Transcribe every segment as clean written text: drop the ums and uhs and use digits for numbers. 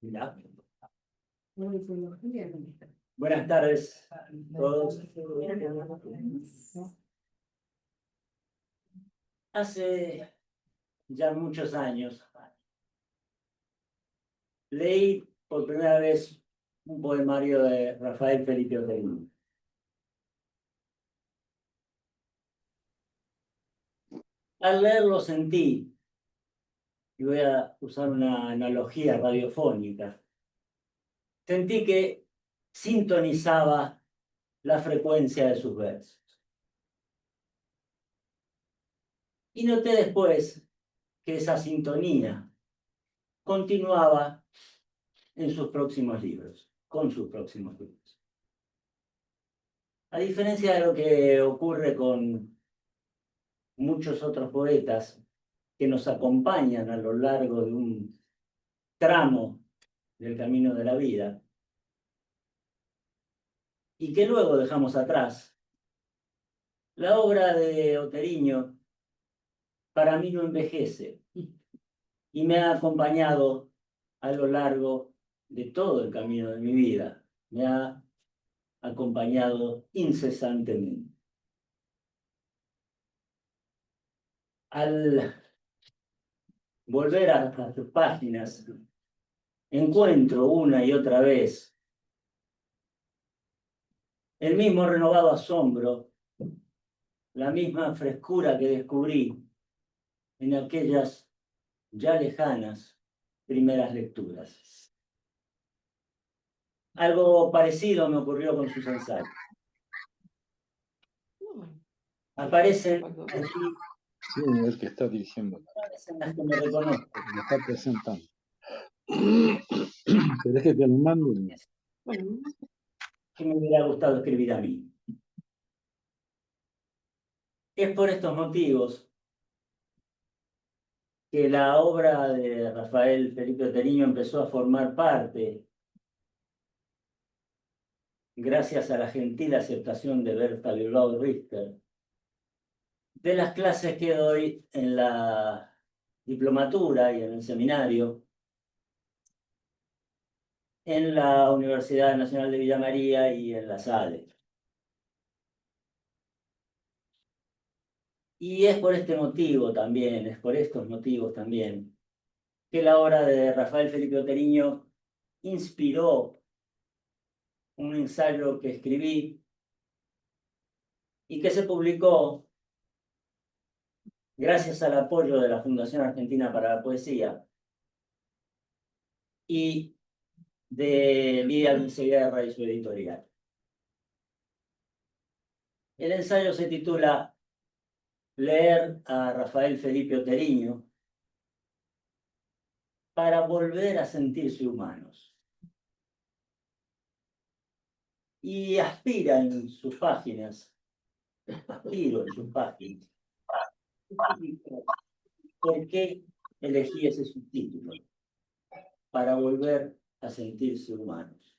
Ya. Buenas tardes a todos. Hace ya muchos años leí por primera vez un poemario de Rafael Felipe Oterín. Al leerlo sentí, y voy a usar una analogía radiofónica, sentí que sintonizaba la frecuencia de sus versos. Y noté después que esa sintonía continuaba en sus próximos libros, con sus próximos libros. A diferencia de lo que ocurre con muchos otros poetas que nos acompañan a lo largo de un tramo del camino de la vida y que luego dejamos atrás, la obra de Oteriño para mí no envejece y me ha acompañado a lo largo de todo el camino de mi vida. Me ha acompañado incesantemente. Al volver a sus páginas, encuentro una y otra vez el mismo renovado asombro, la misma frescura que descubrí en aquellas ya lejanas primeras lecturas. Algo parecido me ocurrió con sus ensayos. Aparecen aquí, sí, el que está diciendo. aparecen las que me reconozco. Me está presentando. ¿Querés que te lo mande? Que me hubiera gustado escribir a mí. Es por estos motivos que la obra de Rafael Felipe Oteriño empezó a formar parte, gracias a la gentil aceptación de Berta Bilbao Richter, de las clases que doy en la diplomatura y en el seminario, en la Universidad Nacional de Villa María y en la SADE. Y es por este motivo también, es por estos motivos también, que la obra de Rafael Felipe Oteriño inspiró un ensayo que escribí y que se publicó gracias al apoyo de la Fundación Argentina para la Poesía y de Lidia Vinceguerra y su editorial. El ensayo se titula Leer a Rafael Felipe Oteriño para volver a sentirse humanos. Y aspira en sus páginas, aspiro en sus páginas. ¿Por qué elegí ese subtítulo? Para volver a sentirse humanos.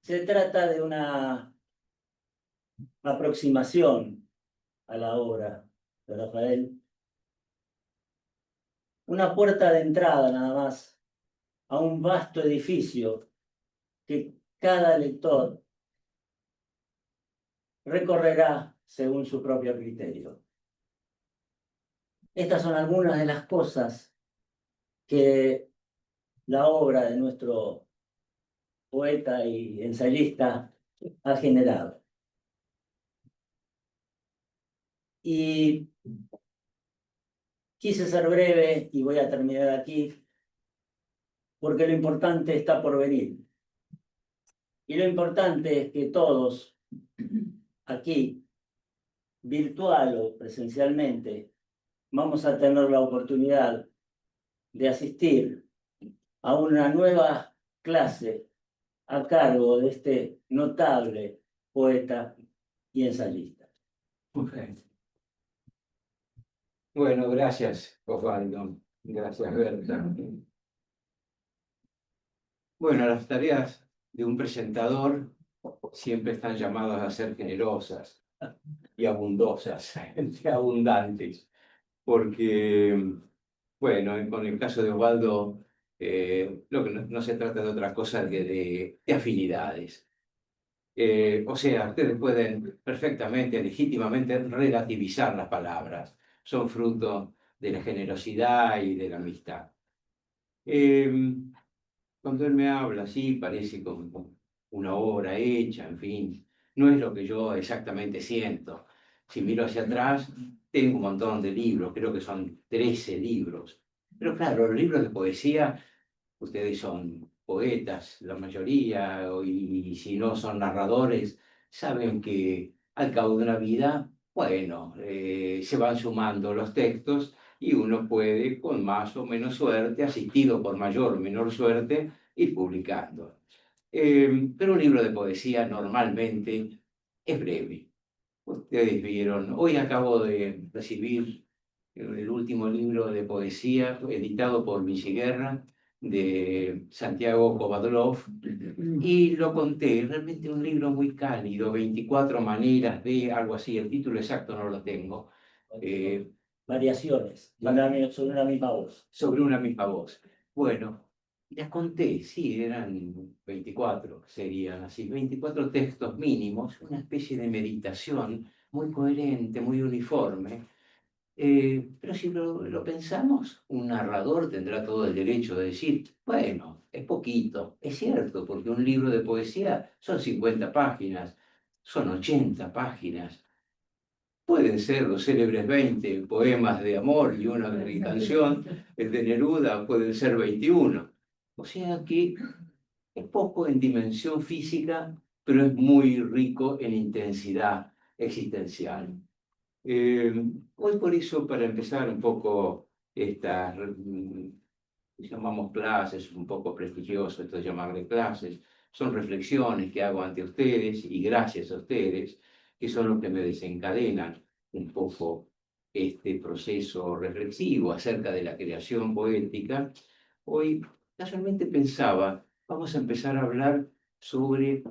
Se trata de una aproximación a la obra de Rafael, una puerta de entrada nada más a un vasto edificio que cada lector recorrerá según su propio criterio. Estas son algunas de las cosas que la obra de nuestro poeta y ensayista ha generado. Y quise ser breve y voy a terminar aquí, porque lo importante está por venir. Y lo importante es que todos aquí, virtual o presencialmente, vamos a tener la oportunidad de asistir a una nueva clase a cargo de este notable poeta y ensayista. Okay. Bueno, gracias, Osvaldo. Gracias, Berta. Bueno, las tareas de un presentador siempre están llamadas a ser generosas y abundosas, abundantes, porque, Bueno, con el caso de Osvaldo, lo que no se trata de otra cosa que de afinidades. O sea, ustedes pueden perfectamente, legítimamente relativizar las palabras. Son fruto de la generosidad y de la amistad. Cuando él me habla así, parece como una obra hecha, en fin. No es lo que yo exactamente siento. Si miro hacia atrás, tengo un montón de libros, creo que son 13 libros. Pero claro, los libros de poesía, ustedes son poetas, la mayoría, y si no son narradores, saben que al cabo de una vida, bueno, se van sumando los textos y uno puede, con más o menos suerte, asistido por mayor o menor suerte, ir publicando. Pero un libro de poesía normalmente es breve. Ustedes vieron, hoy acabo de recibir el último libro de poesía editado por Guerra de Santiago Kovadlov, y lo conté, realmente un libro muy cálido, 24 maneras de, algo así, el título exacto no lo tengo, Variaciones sobre una misma voz. sobre una misma voz. Bueno, las conté, sí, eran 24, serían así, 24 textos mínimos, una especie de meditación muy coherente, muy uniforme. Pero si lo pensamos, un narrador tendrá todo el derecho de decir, bueno, es poquito, es cierto, porque un libro de poesía son 50 páginas, son 80 páginas. Pueden ser los célebres 20 poemas de amor y una canción, el de Neruda, pueden ser 21. O sea que es poco en dimensión física, pero es muy rico en intensidad existencial. Hoy por eso, para empezar un poco estas, llamamos clases, un poco prestigioso esto de llamarle clases, son reflexiones que hago ante ustedes y gracias a ustedes, que son los que me desencadenan un poco este proceso reflexivo acerca de la creación poética. Hoy casualmente pensaba, vamos a empezar a hablar sobre,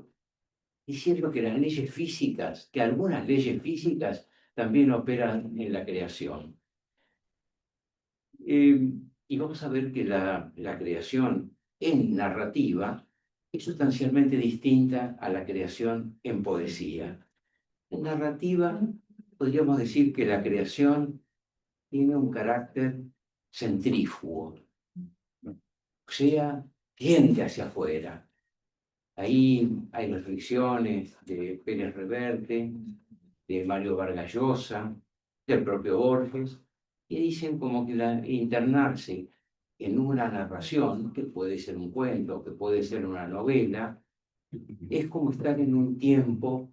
diciendo que las leyes físicas, que algunas leyes físicas también operan en la creación. Y vamos a ver que la creación en narrativa es sustancialmente distinta a la creación en poesía. En narrativa podríamos decir que la creación tiene un carácter centrífugo, o sea, tiende hacia afuera. Ahí hay reflexiones de Pérez Reverte, de Mario Vargas Llosa, del propio Borges, que dicen como que internarse en una narración, que puede ser un cuento, que puede ser una novela, es como estar en un tiempo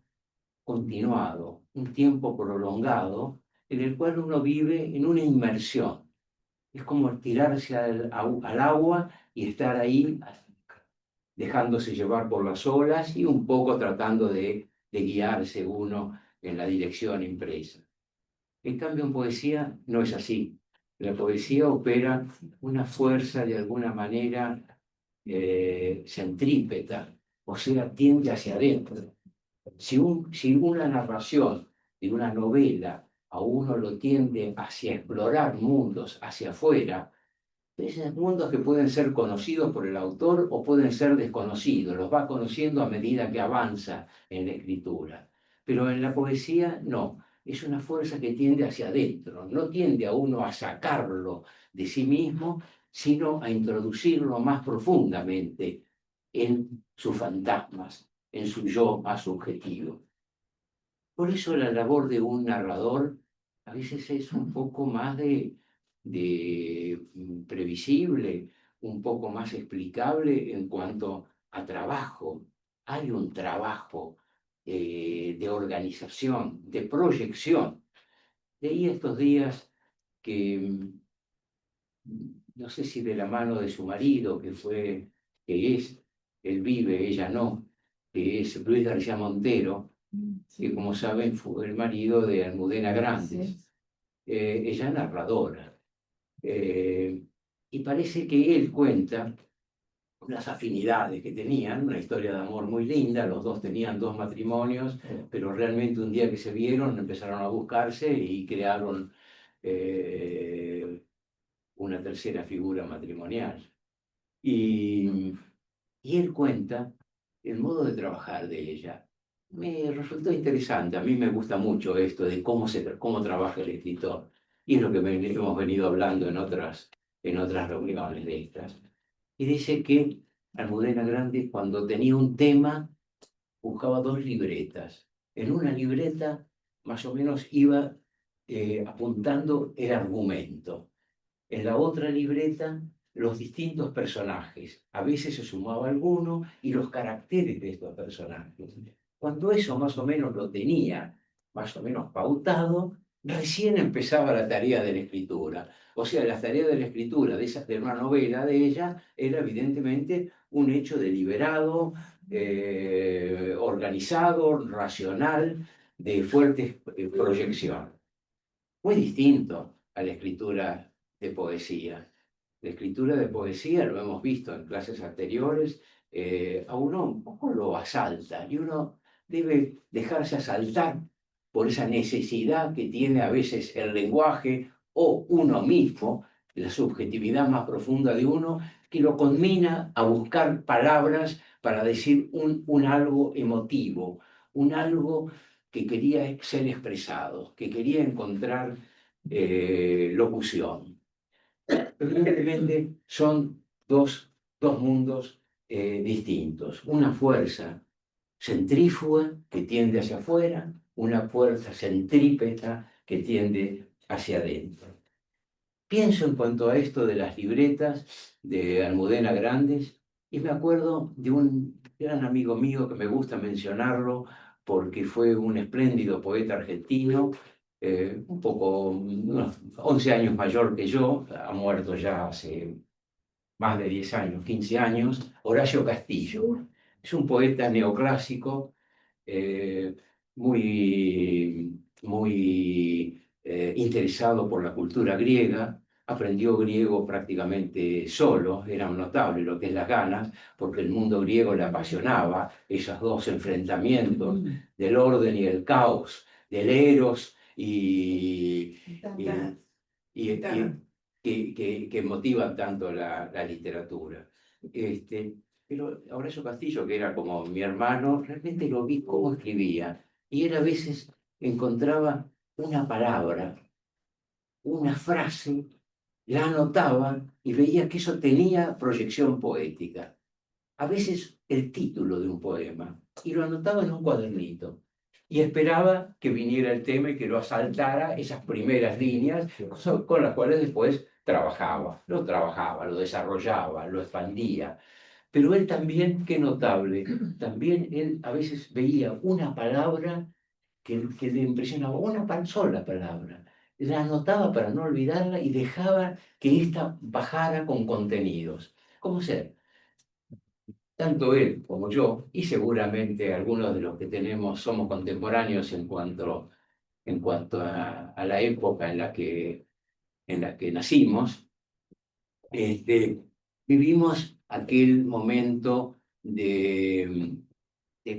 continuado, un tiempo prolongado, en el cual uno vive en una inmersión. Es como tirarse al agua y estar ahí dejándose llevar por las olas y un poco tratando de guiarse uno en la dirección impresa. En cambio, en poesía no es así. La poesía opera una fuerza de alguna manera centrípeta, o sea, tiende hacia adentro. Si una narración de una novela a uno lo tiende hacia explorar mundos hacia afuera, esos mundos que pueden ser conocidos por el autor o pueden ser desconocidos, los va conociendo a medida que avanza en la escritura. Pero en la poesía no, es una fuerza que tiende hacia adentro, no tiende a uno a sacarlo de sí mismo, sino a introducirlo más profundamente en sus fantasmas, en su yo más subjetivo. Por eso la labor de un narrador a veces es un poco más previsible, un poco más explicable en cuanto a trabajo. Hay un trabajo de organización, de proyección. Leí estos días que, no sé si de la mano de su marido, él vive, ella no, que es Luis García Montero, que como saben fue el marido de Almudena Grandes. Ella es narradora. Y parece que él cuenta las afinidades que tenían, una historia de amor muy linda, los dos tenían 2 matrimonios, pero realmente un día que se vieron empezaron a buscarse y crearon una tercera figura matrimonial. Y él cuenta el modo de trabajar de ella. Me resultó interesante. A mí me gusta mucho esto de cómo trabaja el escritor. Y es lo que hemos venido hablando en otras reuniones de estas. Y dice que Almudena Grandes, cuando tenía un tema, buscaba dos libretas. En una libreta, más o menos, iba apuntando el argumento. En la otra libreta, los distintos personajes. A veces se sumaba alguno y los caracteres de estos personajes. Cuando eso más o menos lo tenía, más o menos pautado, recién empezaba la tarea de la escritura. O sea, la tarea de la escritura de una novela de ella era evidentemente un hecho deliberado, organizado, racional, de fuerte proyección. Muy distinto a la escritura de poesía. La escritura de poesía, lo hemos visto en clases anteriores, a uno un poco lo asalta y uno debe dejarse asaltar por esa necesidad que tiene a veces el lenguaje o uno mismo, la subjetividad más profunda de uno, que lo conmina a buscar palabras para decir un algo emotivo, un algo que quería ser expresado, que quería encontrar locución. Evidentemente son dos mundos distintos. Una fuerza centrífuga que tiende hacia afuera, una fuerza centrípeta que tiende hacia adentro. Pienso en cuanto a esto de las libretas de Almudena Grandes y me acuerdo de un gran amigo mío que me gusta mencionarlo porque fue un espléndido poeta argentino, un poco, unos 11 años mayor que yo, ha muerto ya hace más de 10 años, 15 años, Horacio Castillo. Es un poeta neoclásico, eh, muy interesado por la cultura griega, aprendió griego prácticamente solo, era un notable lo que es las ganas, porque el mundo griego le apasionaba, esos dos enfrentamientos del orden y el caos, del eros que motivan tanto la literatura. Pero Horacio Castillo, que era como mi hermano, realmente lo vi cómo escribía. Y él a veces encontraba una palabra, una frase, la anotaba y veía que eso tenía proyección poética. A veces el título de un poema, y lo anotaba en un cuadernito. Y esperaba que viniera el tema y que lo asaltara esas primeras líneas con las cuales después trabajaba, lo desarrollaba, lo expandía. Pero él también, qué notable, también él a veces veía una palabra que le impresionaba, una sola palabra. La anotaba para no olvidarla y dejaba que ésta bajara con contenidos. ¿Cómo ser? Tanto él como yo, y seguramente algunos de los que somos contemporáneos en cuanto a la época en la que nacimos, vivimos aquel momento de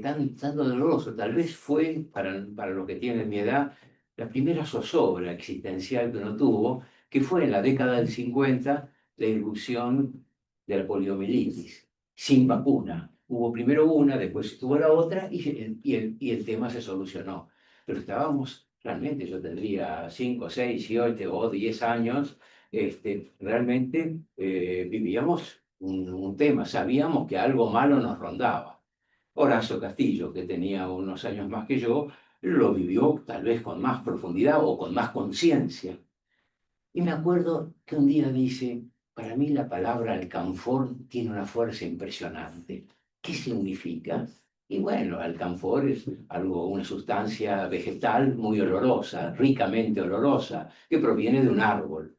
tanto doloroso. Tal vez fue, para los que tienen mi edad, la primera zozobra existencial que uno tuvo, que fue en la década del 50 la irrupción de la poliomielitis, sin vacuna. Hubo primero una, después estuvo la otra y el tema se solucionó. Pero estábamos, realmente, yo tendría 5, 6, 7 o 10 años, realmente vivíamos un tema, sabíamos que algo malo nos rondaba. Horacio Castillo, que tenía unos años más que yo, lo vivió tal vez con más profundidad o con más conciencia. Y me acuerdo que un día dice, para mí la palabra alcanfor tiene una fuerza impresionante. ¿Qué significa? Y bueno, alcanfor es una sustancia vegetal muy olorosa, ricamente olorosa, que proviene de un árbol.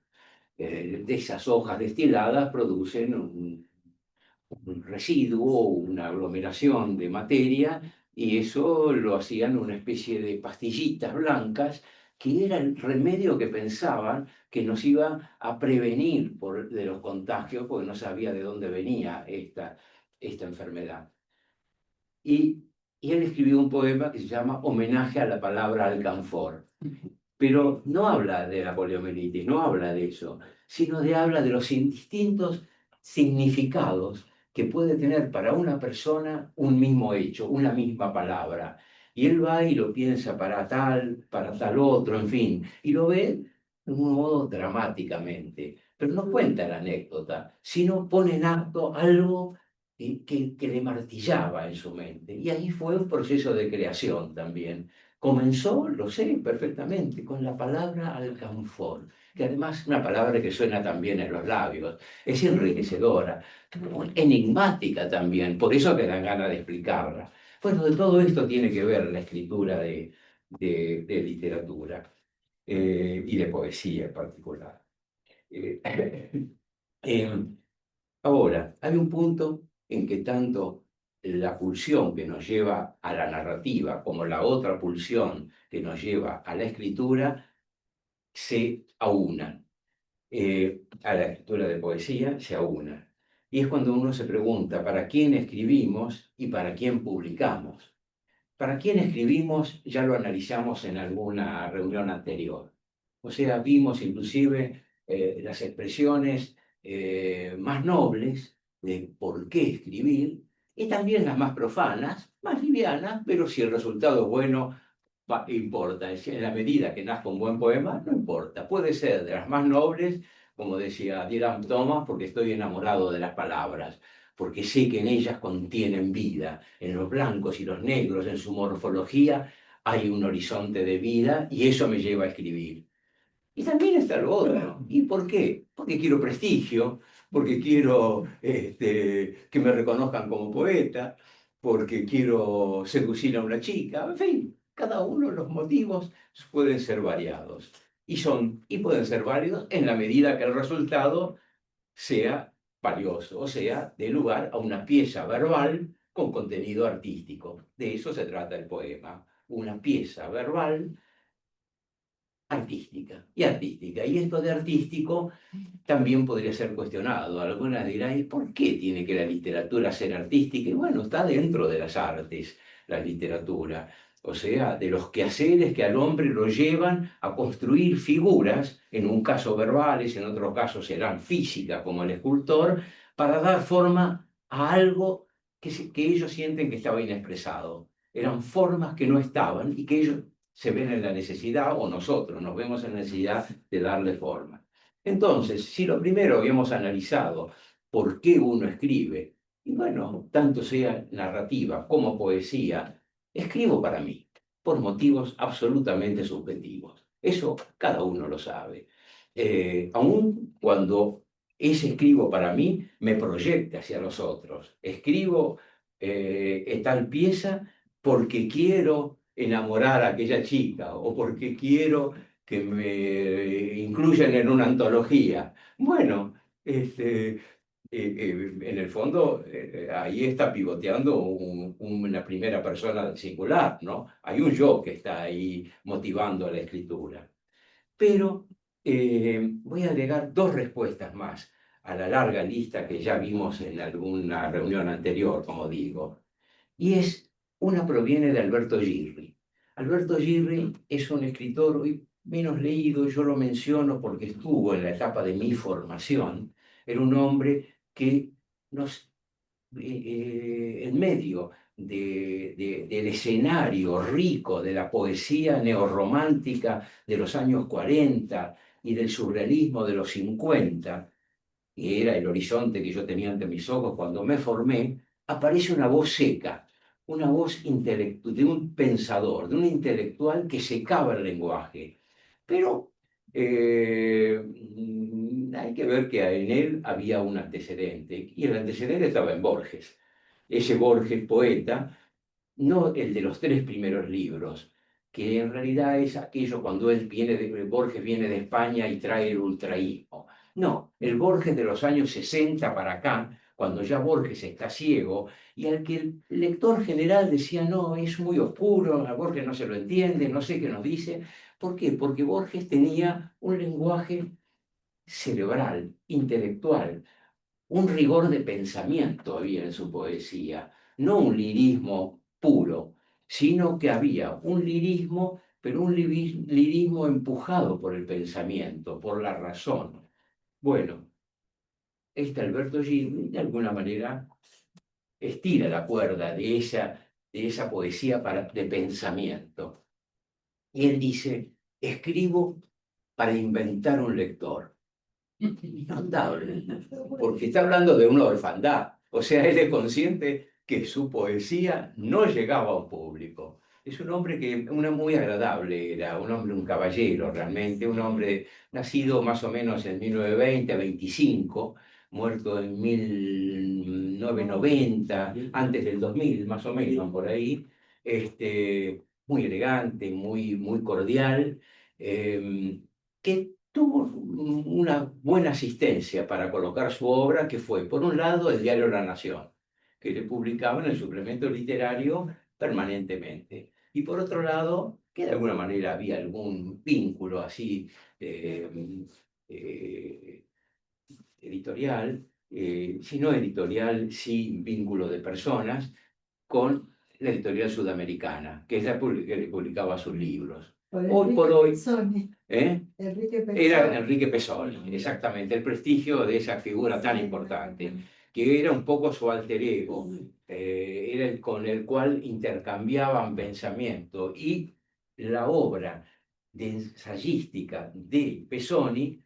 De esas hojas destiladas producen un residuo, una aglomeración de materia, y eso lo hacían una especie de pastillitas blancas, que era el remedio que pensaban que nos iba a prevenir de los contagios, porque no sabía de dónde venía esta enfermedad. Y él escribió un poema que se llama Homenaje a la palabra alcanfor. pero no habla de la poliomielitis, no habla de eso, sino habla de los distintos significados que puede tener para una persona un mismo hecho, una misma palabra. Y él va y lo piensa para tal otro, en fin, y lo ve de un modo dramáticamente. Pero no cuenta la anécdota, sino pone en acto algo que le martillaba en su mente. Y ahí fue un proceso de creación también. Comenzó, lo sé perfectamente, con la palabra alcanfor, que además es una palabra que suena también en los labios, es enriquecedora, enigmática también, por eso que dan ganas de explicarla. Bueno, de todo esto tiene que ver la escritura de literatura y de poesía en particular. Eh, eh, Ahora, hay un punto en que tanto la pulsión que nos lleva a la narrativa como la otra pulsión que nos lleva a la escritura se aunan. A la escritura de poesía se aunan. Y es cuando uno se pregunta para quién escribimos y para quién publicamos. Para quién escribimos ya lo analizamos en alguna reunión anterior. O sea, vimos inclusive las expresiones más nobles de por qué escribir y también las más profanas, más livianas, pero si el resultado es bueno, importa. Es decir, en la medida que nazca un buen poema, no importa. Puede ser de las más nobles, como decía Dylan Thomas, porque estoy enamorado de las palabras, porque sé que en ellas contienen vida. En los blancos y los negros, en su morfología, hay un horizonte de vida y eso me lleva a escribir. Y también está lo otro. ¿Y por qué? Porque quiero prestigio, porque quiero que me reconozcan como poeta, porque quiero seducir a una chica, en fin, cada uno de los motivos pueden ser variados. Y pueden ser válidos en la medida que el resultado sea valioso, o sea, dé lugar a una pieza verbal con contenido artístico. De eso se trata el poema, una pieza verbal artística y artística. Y esto de artístico también podría ser cuestionado. Algunas dirán, ¿y por qué tiene que la literatura ser artística? Y bueno, está dentro de las artes la literatura. O sea, de los quehaceres que al hombre lo llevan a construir figuras, en un caso verbales, en otro caso serán físicas, como el escultor, para dar forma a algo que ellos sienten que estaba inexpresado. Eran formas que no estaban y que ellos se ven en la necesidad, o nosotros nos vemos en la necesidad de darle forma. Entonces, si lo primero habíamos analizado por qué uno escribe, y bueno, tanto sea narrativa como poesía, escribo para mí, por motivos absolutamente subjetivos. Eso cada uno lo sabe. Aun cuando ese escribo para mí me proyecta hacia los otros. Escribo tal pieza porque quiero enamorar a aquella chica o porque quiero que me incluyan en una antología. Bueno, en el fondo ahí está pivoteando una primera persona singular, ¿no? Hay un yo que está ahí motivando la escritura. Pero voy a agregar dos respuestas más a la larga lista que ya vimos en alguna reunión anterior, como digo. Y una proviene de Alberto Girri. Alberto Girri es un escritor hoy menos leído, yo lo menciono porque estuvo en la etapa de mi formación. Era un hombre que en medio del escenario rico de la poesía neorromántica de los años 40 y del surrealismo de los 50, que era el horizonte que yo tenía ante mis ojos cuando me formé, aparece una voz seca, una voz de un pensador, de un intelectual que secaba el lenguaje. Pero hay que ver que en él había un antecedente, y el antecedente estaba en Borges. Ese Borges poeta, no el de los tres primeros libros, que en realidad es aquello cuando Borges viene de España y trae el ultraísmo. No, el Borges de los años 60 para acá, cuando ya Borges está ciego, y al que el lector general decía, no, es muy oscuro, a Borges no se lo entiende, no sé qué nos dice. ¿Por qué? Porque Borges tenía un lenguaje cerebral, intelectual, un rigor de pensamiento había en su poesía, no un lirismo puro, sino que había un lirismo pero un lirismo empujado por el pensamiento, por la razón. Bueno, Alberto Gil, de alguna manera, estira la cuerda de esa poesía de pensamiento. Y él dice, escribo para inventar un lector. Notable, porque está hablando de una orfandad. O sea, él es consciente que su poesía no llegaba a un público. Es un hombre muy agradable, era un hombre, un caballero realmente, un hombre nacido más o menos en 1920, 25, muerto en 1990, antes del 2000, más o menos, por ahí. Muy elegante, muy cordial, que tuvo una buena asistencia para colocar su obra, que fue, por un lado, el diario La Nación, que le publicaba en el suplemento literario permanentemente. Y por otro lado, que de alguna manera había algún vínculo así eh, editorial, si no editorial, sí vínculo de personas, con la editorial sudamericana, que es la que le publicaba sus libros. Hoy por hoy, era Enrique Pessoa, exactamente, el prestigio de esa figura tan importante, que era un poco su alter ego, era el con el cual intercambiaban pensamiento, y la obra de ensayística de Pesoni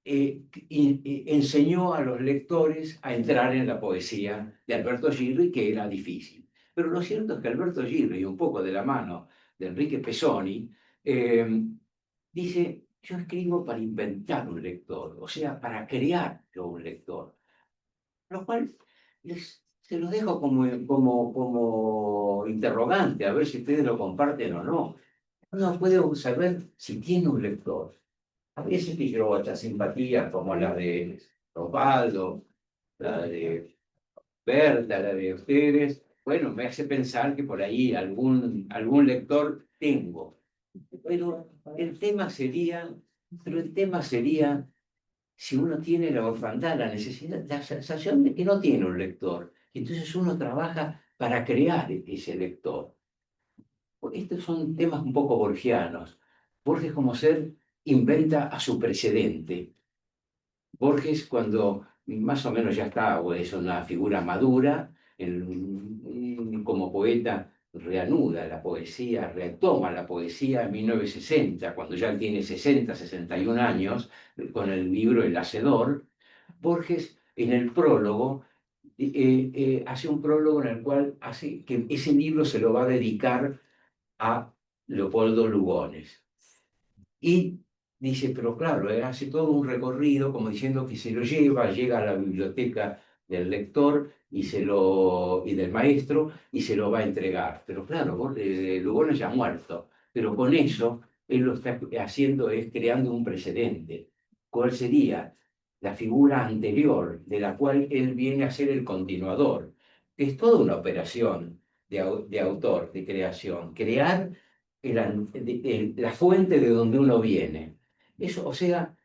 enseñó a los lectores a entrar en la poesía de Alberto Gilri, que era difícil. Pero lo cierto es que Alberto Gilri, un poco de la mano de Enrique Pesoni, dice, yo escribo para inventar un lector, o sea, para crear yo un lector. Lo cual se lo dejo como interrogante, a ver si ustedes lo comparten o no. Uno puede saber si tiene un lector. A veces que yo otras simpatías como la de Osvaldo, la de Berta, la de ustedes, bueno, me hace pensar que por ahí algún lector tengo. Pero el tema sería si uno tiene la orfandad, la necesidad, la sensación de que no tiene un lector. Y entonces uno trabaja para crear ese lector. Estos son temas un poco borgianos. Borges como ser inventa a su precedente. Borges, cuando más o menos ya está, o es una figura madura, como poeta reanuda la poesía, retoma la poesía en 1960, cuando ya tiene 60, 61 años, con el libro El Hacedor. Borges, en el prólogo, hace un prólogo en el cual hace que ese libro se lo va a dedicar a Leopoldo Lugones. Y dice, pero claro, hace todo un recorrido como diciendo que se lo llega a la biblioteca del lector y del maestro y se lo va a entregar. Pero claro, Lugones ya ha muerto. Pero con eso, él lo está haciendo, es creando un precedente. ¿Cuál sería? La figura anterior, de la cual él viene a ser el continuador. Es toda una operación de autor, de creación. Crear la fuente de donde uno viene. Eso, o sea,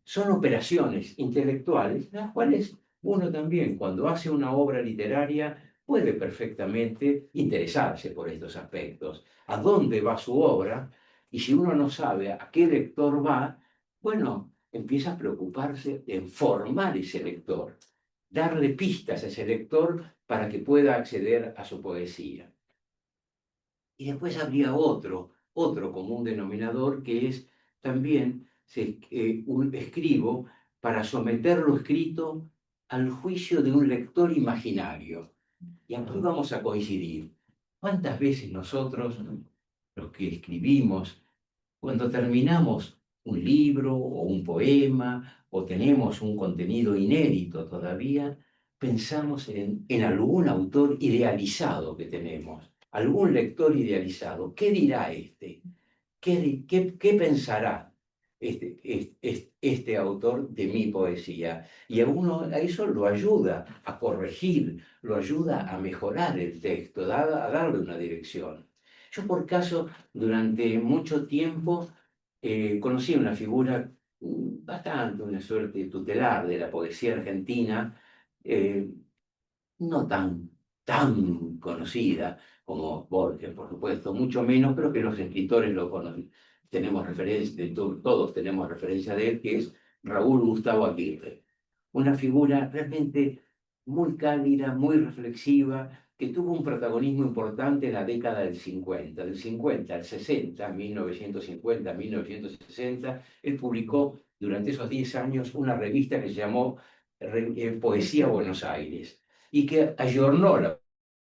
son operaciones intelectuales, las cuales uno también, cuando hace una obra literaria, puede perfectamente interesarse por estos aspectos. ¿A dónde va su obra? Y si uno no sabe a qué lector va, bueno, empieza a preocuparse en formar ese lector, darle pistas a ese lector para que pueda acceder a su poesía. Y después habría otro común denominador, que es también escribo para someter lo escrito al juicio de un lector imaginario. Y aquí vamos a coincidir. ¿Cuántas veces nosotros, los que escribimos, cuando terminamos un libro o un poema o tenemos un contenido inédito todavía, pensamos en algún autor idealizado que tenemos, algún lector idealizado? ¿Qué dirá este? ¿Qué pensará este autor de mi poesía? Y a eso lo ayuda a corregir, lo ayuda a mejorar el texto, a darle una dirección. Yo por caso, durante mucho tiempo, conocí una figura bastante, una suerte tutelar de la poesía argentina, no tan conocida como Borges, por supuesto, mucho menos, pero que los escritores lo conocen. Tenemos referencia, todos tenemos referencia de él, que es Raúl Gustavo Aguirre. Una figura realmente muy cálida, muy reflexiva, que tuvo un protagonismo importante en la década del 50 al 60, 1950, 1960. Él publicó durante esos 10 años una revista que se llamó Poesía Buenos Aires y que ayornó la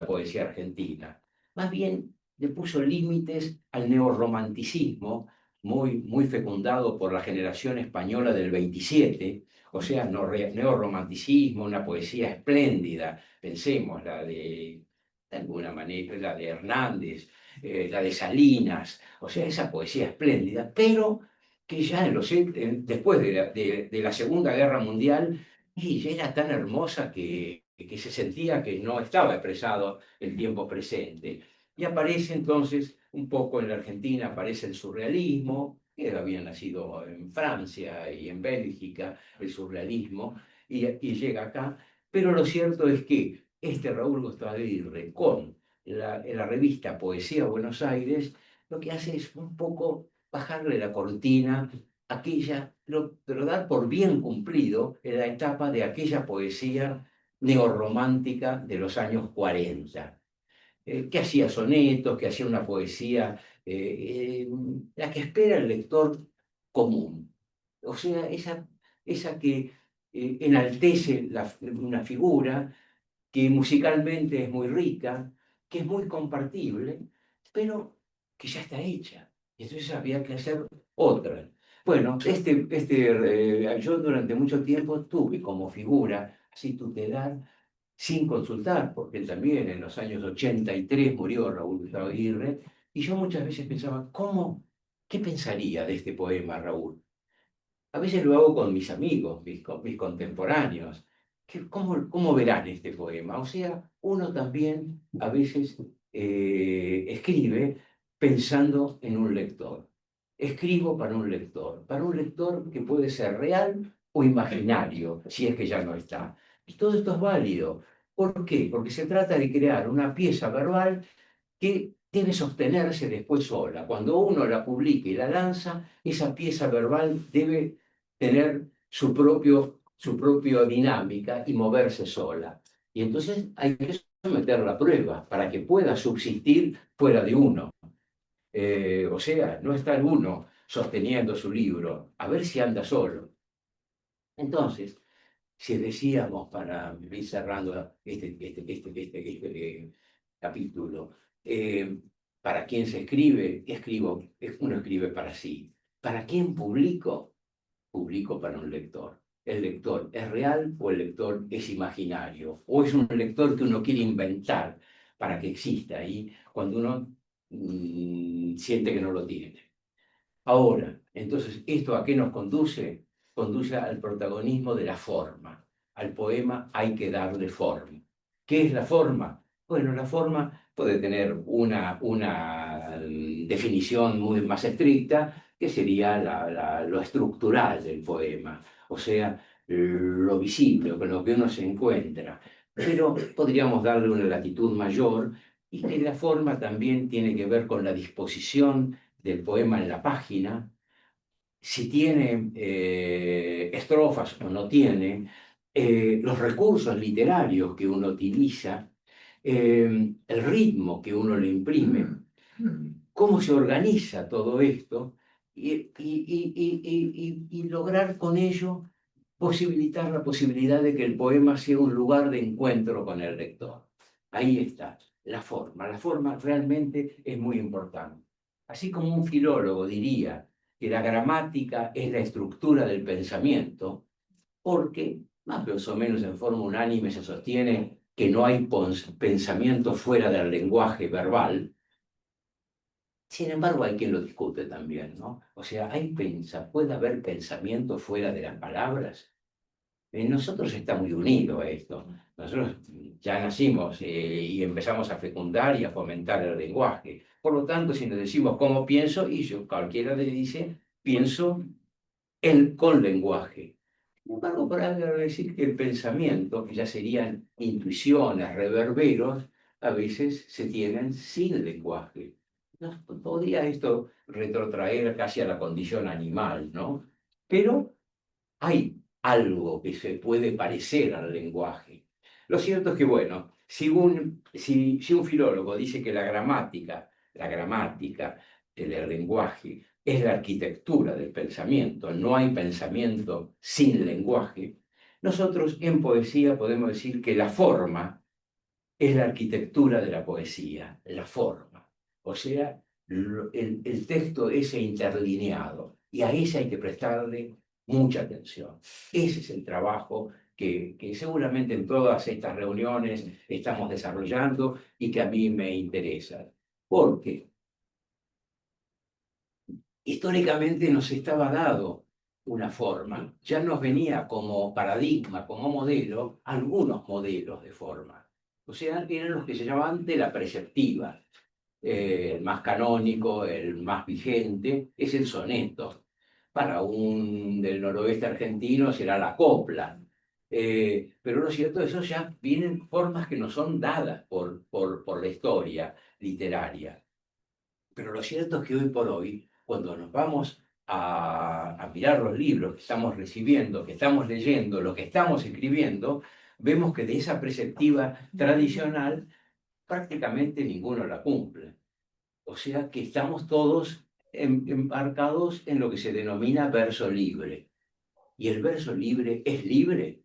poesía argentina. Más bien le puso límites al neorromanticismo, muy fecundado por la generación española del 27, o sea, neorromanticismo, una poesía espléndida, pensemos de alguna manera, la de Hernández, la de Salinas, o sea, esa poesía espléndida, pero que ya después de la Segunda Guerra Mundial, y ya era tan hermosa que se sentía que no estaba expresado el tiempo presente. Y aparece entonces, un poco en la Argentina, aparece el surrealismo, que había nacido en Francia y en Bélgica, el surrealismo, y llega acá. Pero lo cierto es que este Raúl Gustavo Aguirre, con la revista Poesía Buenos Aires, lo que hace es un poco bajarle la cortina, pero dar por bien cumplido en la etapa de aquella poesía neorromántica de los años 40, que hacía sonetos, que hacía una poesía, la que espera el lector común. O sea, esa que enaltece una figura, que musicalmente es muy rica, que es muy compartible, pero que ya está hecha. Y entonces había que hacer otra. Bueno, yo durante mucho tiempo tuve como figura así tutelar, sin consultar, porque él también en los años 83 murió Raúl Gustavo Aguirre, y yo muchas veces pensaba, ¿qué pensaría de este poema Raúl? A veces lo hago con mis amigos, mis contemporáneos. ¿Cómo verán este poema? O sea, uno también a veces escribe pensando en un lector. Escribo para un lector que puede ser real o imaginario, si es que ya no está. Y todo esto es válido. ¿Por qué? Porque se trata de crear una pieza verbal que debe sostenerse después sola. Cuando uno la publica y la lanza, esa pieza verbal debe tener su propia dinámica y moverse sola. Y entonces hay que someterla a prueba para que pueda subsistir fuera de uno. O sea, no estar uno sosteniendo su libro, a ver si anda solo. Entonces, si decíamos, para ir cerrando este capítulo, ¿para quién se escribe? Uno escribe para sí. ¿Para quién publico? Publico para un lector. ¿El lector es real o el lector es imaginario? ¿O es un lector que uno quiere inventar para que exista ahí cuando uno siente que no lo tiene? Ahora, entonces, ¿esto a qué nos conduce? Conduce al protagonismo de la forma. Al poema hay que darle forma. ¿Qué es la forma? Bueno, la forma puede tener una definición muy más estricta, que sería lo estructural del poema, o sea, lo visible, con lo que uno se encuentra. Pero podríamos darle una latitud mayor, y que la forma también tiene que ver con la disposición del poema en la página, si tiene estrofas o no tiene, los recursos literarios que uno utiliza, el ritmo que uno le imprime, cómo se organiza todo esto y lograr con ello posibilitar la posibilidad de que el poema sea un lugar de encuentro con el lector. Ahí está, la forma. La forma realmente es muy importante. Así como un filólogo diría que la gramática es la estructura del pensamiento, porque más o menos en forma unánime se sostiene que no hay pensamiento fuera del lenguaje verbal. Sin embargo, hay quien lo discute también, ¿no? O sea, ¿puede haber pensamiento fuera de las palabras? En nosotros está muy unido esto. Nosotros ya nacimos y empezamos a fecundar y a fomentar el lenguaje. Por lo tanto, si nos decimos cómo pienso, y cualquiera le dice, pienso con lenguaje. Sin embargo, para decir que el pensamiento, que ya serían intuiciones, reverberos, a veces se tienen sin lenguaje. Podría esto retrotraer casi a la condición animal, ¿no? Pero hay algo que se puede parecer al lenguaje. Lo cierto es que, bueno, si un filólogo dice que la gramática del lenguaje es la arquitectura del pensamiento, no hay pensamiento sin lenguaje, nosotros en poesía podemos decir que la forma es la arquitectura de la poesía, la forma. O sea, el texto ese interlineado. Y a ese hay que prestarle mucha atención. Ese es el trabajo que seguramente en todas estas reuniones estamos desarrollando y que a mí me interesa. Porque históricamente nos estaba dado una forma, ya nos venía como paradigma, como modelo, algunos modelos de forma. O sea, eran los que se llamaban de la preceptiva. El más canónico, el más vigente, es el soneto. Para un del noroeste argentino será la copla. Pero lo cierto, eso ya vienen formas que no son dadas por la historia literaria. Pero lo cierto es que hoy por hoy, cuando nos vamos a mirar los libros que estamos recibiendo, que estamos leyendo, lo que estamos escribiendo, vemos que de esa preceptiva tradicional prácticamente ninguno la cumple. O sea que estamos todos embarcados en lo que se denomina verso libre. ¿Y el verso libre es libre?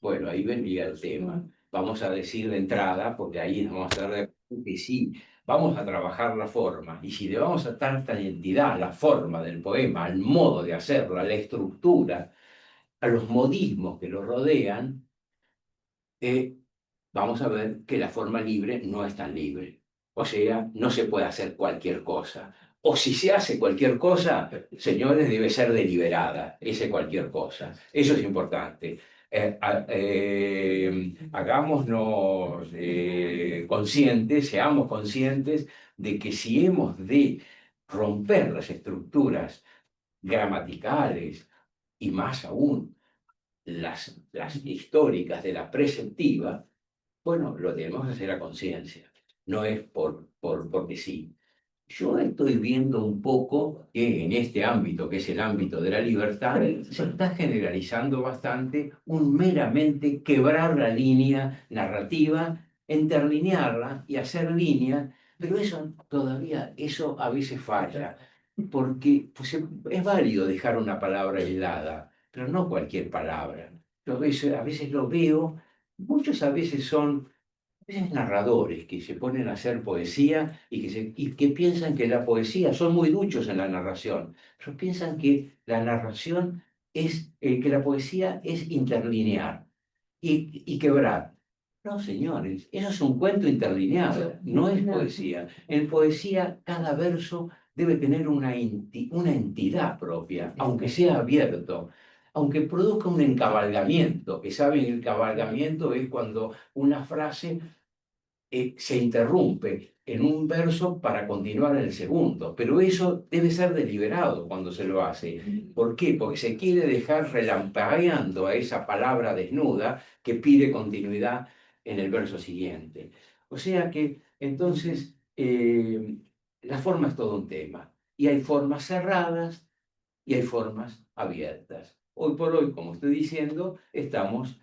Bueno, ahí vendría el tema. Vamos a decir de entrada, porque ahí nos vamos a dar de acuerdo que sí, vamos a trabajar la forma. Y si le vamos a dar tanta identidad a la forma del poema, al modo de hacerlo, a la estructura, a los modismos que lo rodean, vamos a ver que la forma libre no es tan libre. O sea, no se puede hacer cualquier cosa. O si se hace cualquier cosa, señores, debe ser deliberada, ese cualquier cosa. Eso es importante. Hagámonos conscientes, seamos conscientes de que si hemos de romper las estructuras gramaticales y más aún las históricas de la preceptiva, bueno, lo tenemos que hacer a conciencia, no es porque sí. Yo estoy viendo un poco que en este ámbito, que es el ámbito de la libertad, se está generalizando bastante un meramente quebrar la línea narrativa, interlinearla y hacer línea, pero eso todavía, eso a veces falla, porque pues, es válido dejar una palabra aislada, pero no cualquier palabra. Yo a veces lo veo, muchos a veces son narradores que se ponen a hacer poesía y que piensan que la poesía, son muy duchos en la narración, pero piensan que la narración es, que la poesía es interlinear y quebrar. No, señores, eso es un cuento interlineado, no es poesía. En poesía, cada verso debe tener una entidad propia, aunque sea abierto, aunque produzca un encabalgamiento, que saben, el cabalgamiento es cuando una frase se interrumpe en un verso para continuar en el segundo, pero eso debe ser deliberado cuando se lo hace. ¿Por qué? Porque se quiere dejar relampagueando a esa palabra desnuda que pide continuidad en el verso siguiente. O sea que entonces la forma es todo un tema y hay formas cerradas y hay formas abiertas. Hoy por hoy, como estoy diciendo, estamos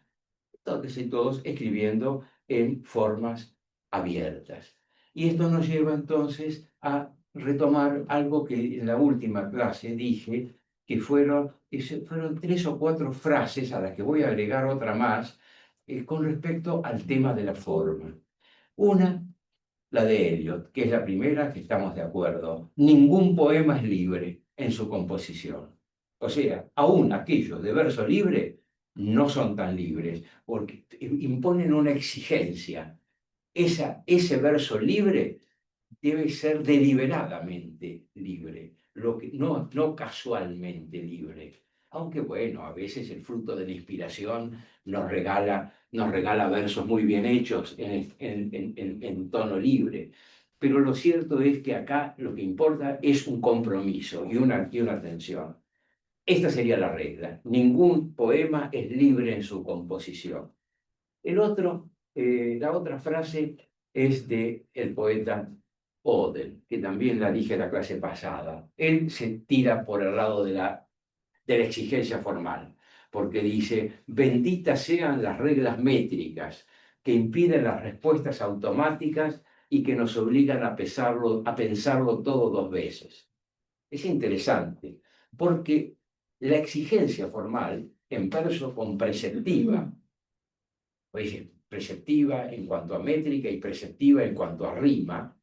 todos escribiendo en formas abiertas. Y esto nos lleva entonces a retomar algo que en la última clase dije, fueron 3 o 4 frases a las que voy a agregar otra más con respecto al tema de la forma. Una, la de Eliot, que es la primera que estamos de acuerdo. Ningún poema es libre en su composición. O sea, aún aquellos de verso libre no son tan libres, porque imponen una exigencia. Ese verso libre debe ser deliberadamente libre, no casualmente libre. Aunque bueno, a veces el fruto de la inspiración nos regala versos muy bien hechos en tono libre. Pero lo cierto es que acá lo que importa es un compromiso y una atención. Esta sería la regla. Ningún poema es libre en su composición. La otra frase es de el poeta Odell, que también la dije la clase pasada. Él se tira por el lado de la exigencia formal, porque dice, benditas sean las reglas métricas que impiden las respuestas automáticas y que nos obligan a pensarlo todo dos veces. Es interesante, porque la exigencia formal, en verso con preceptiva, pues, preceptiva en cuanto a métrica y preceptiva en cuanto a rima,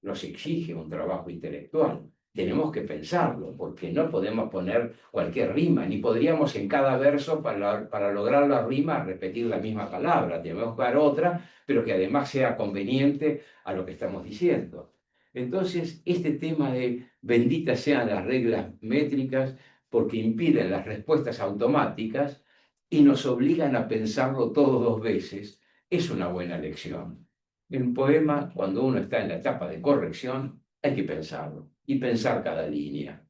nos exige un trabajo intelectual. Tenemos que pensarlo, porque no podemos poner cualquier rima, ni podríamos en cada verso, para lograr la rima, repetir la misma palabra. Tenemos que buscar otra, pero que además sea conveniente a lo que estamos diciendo. Entonces, este tema de benditas sean las reglas métricas, porque impiden las respuestas automáticas y nos obligan a pensarlo todo dos veces, es una buena lección. En un poema, cuando uno está en la etapa de corrección, hay que pensarlo y pensar cada línea.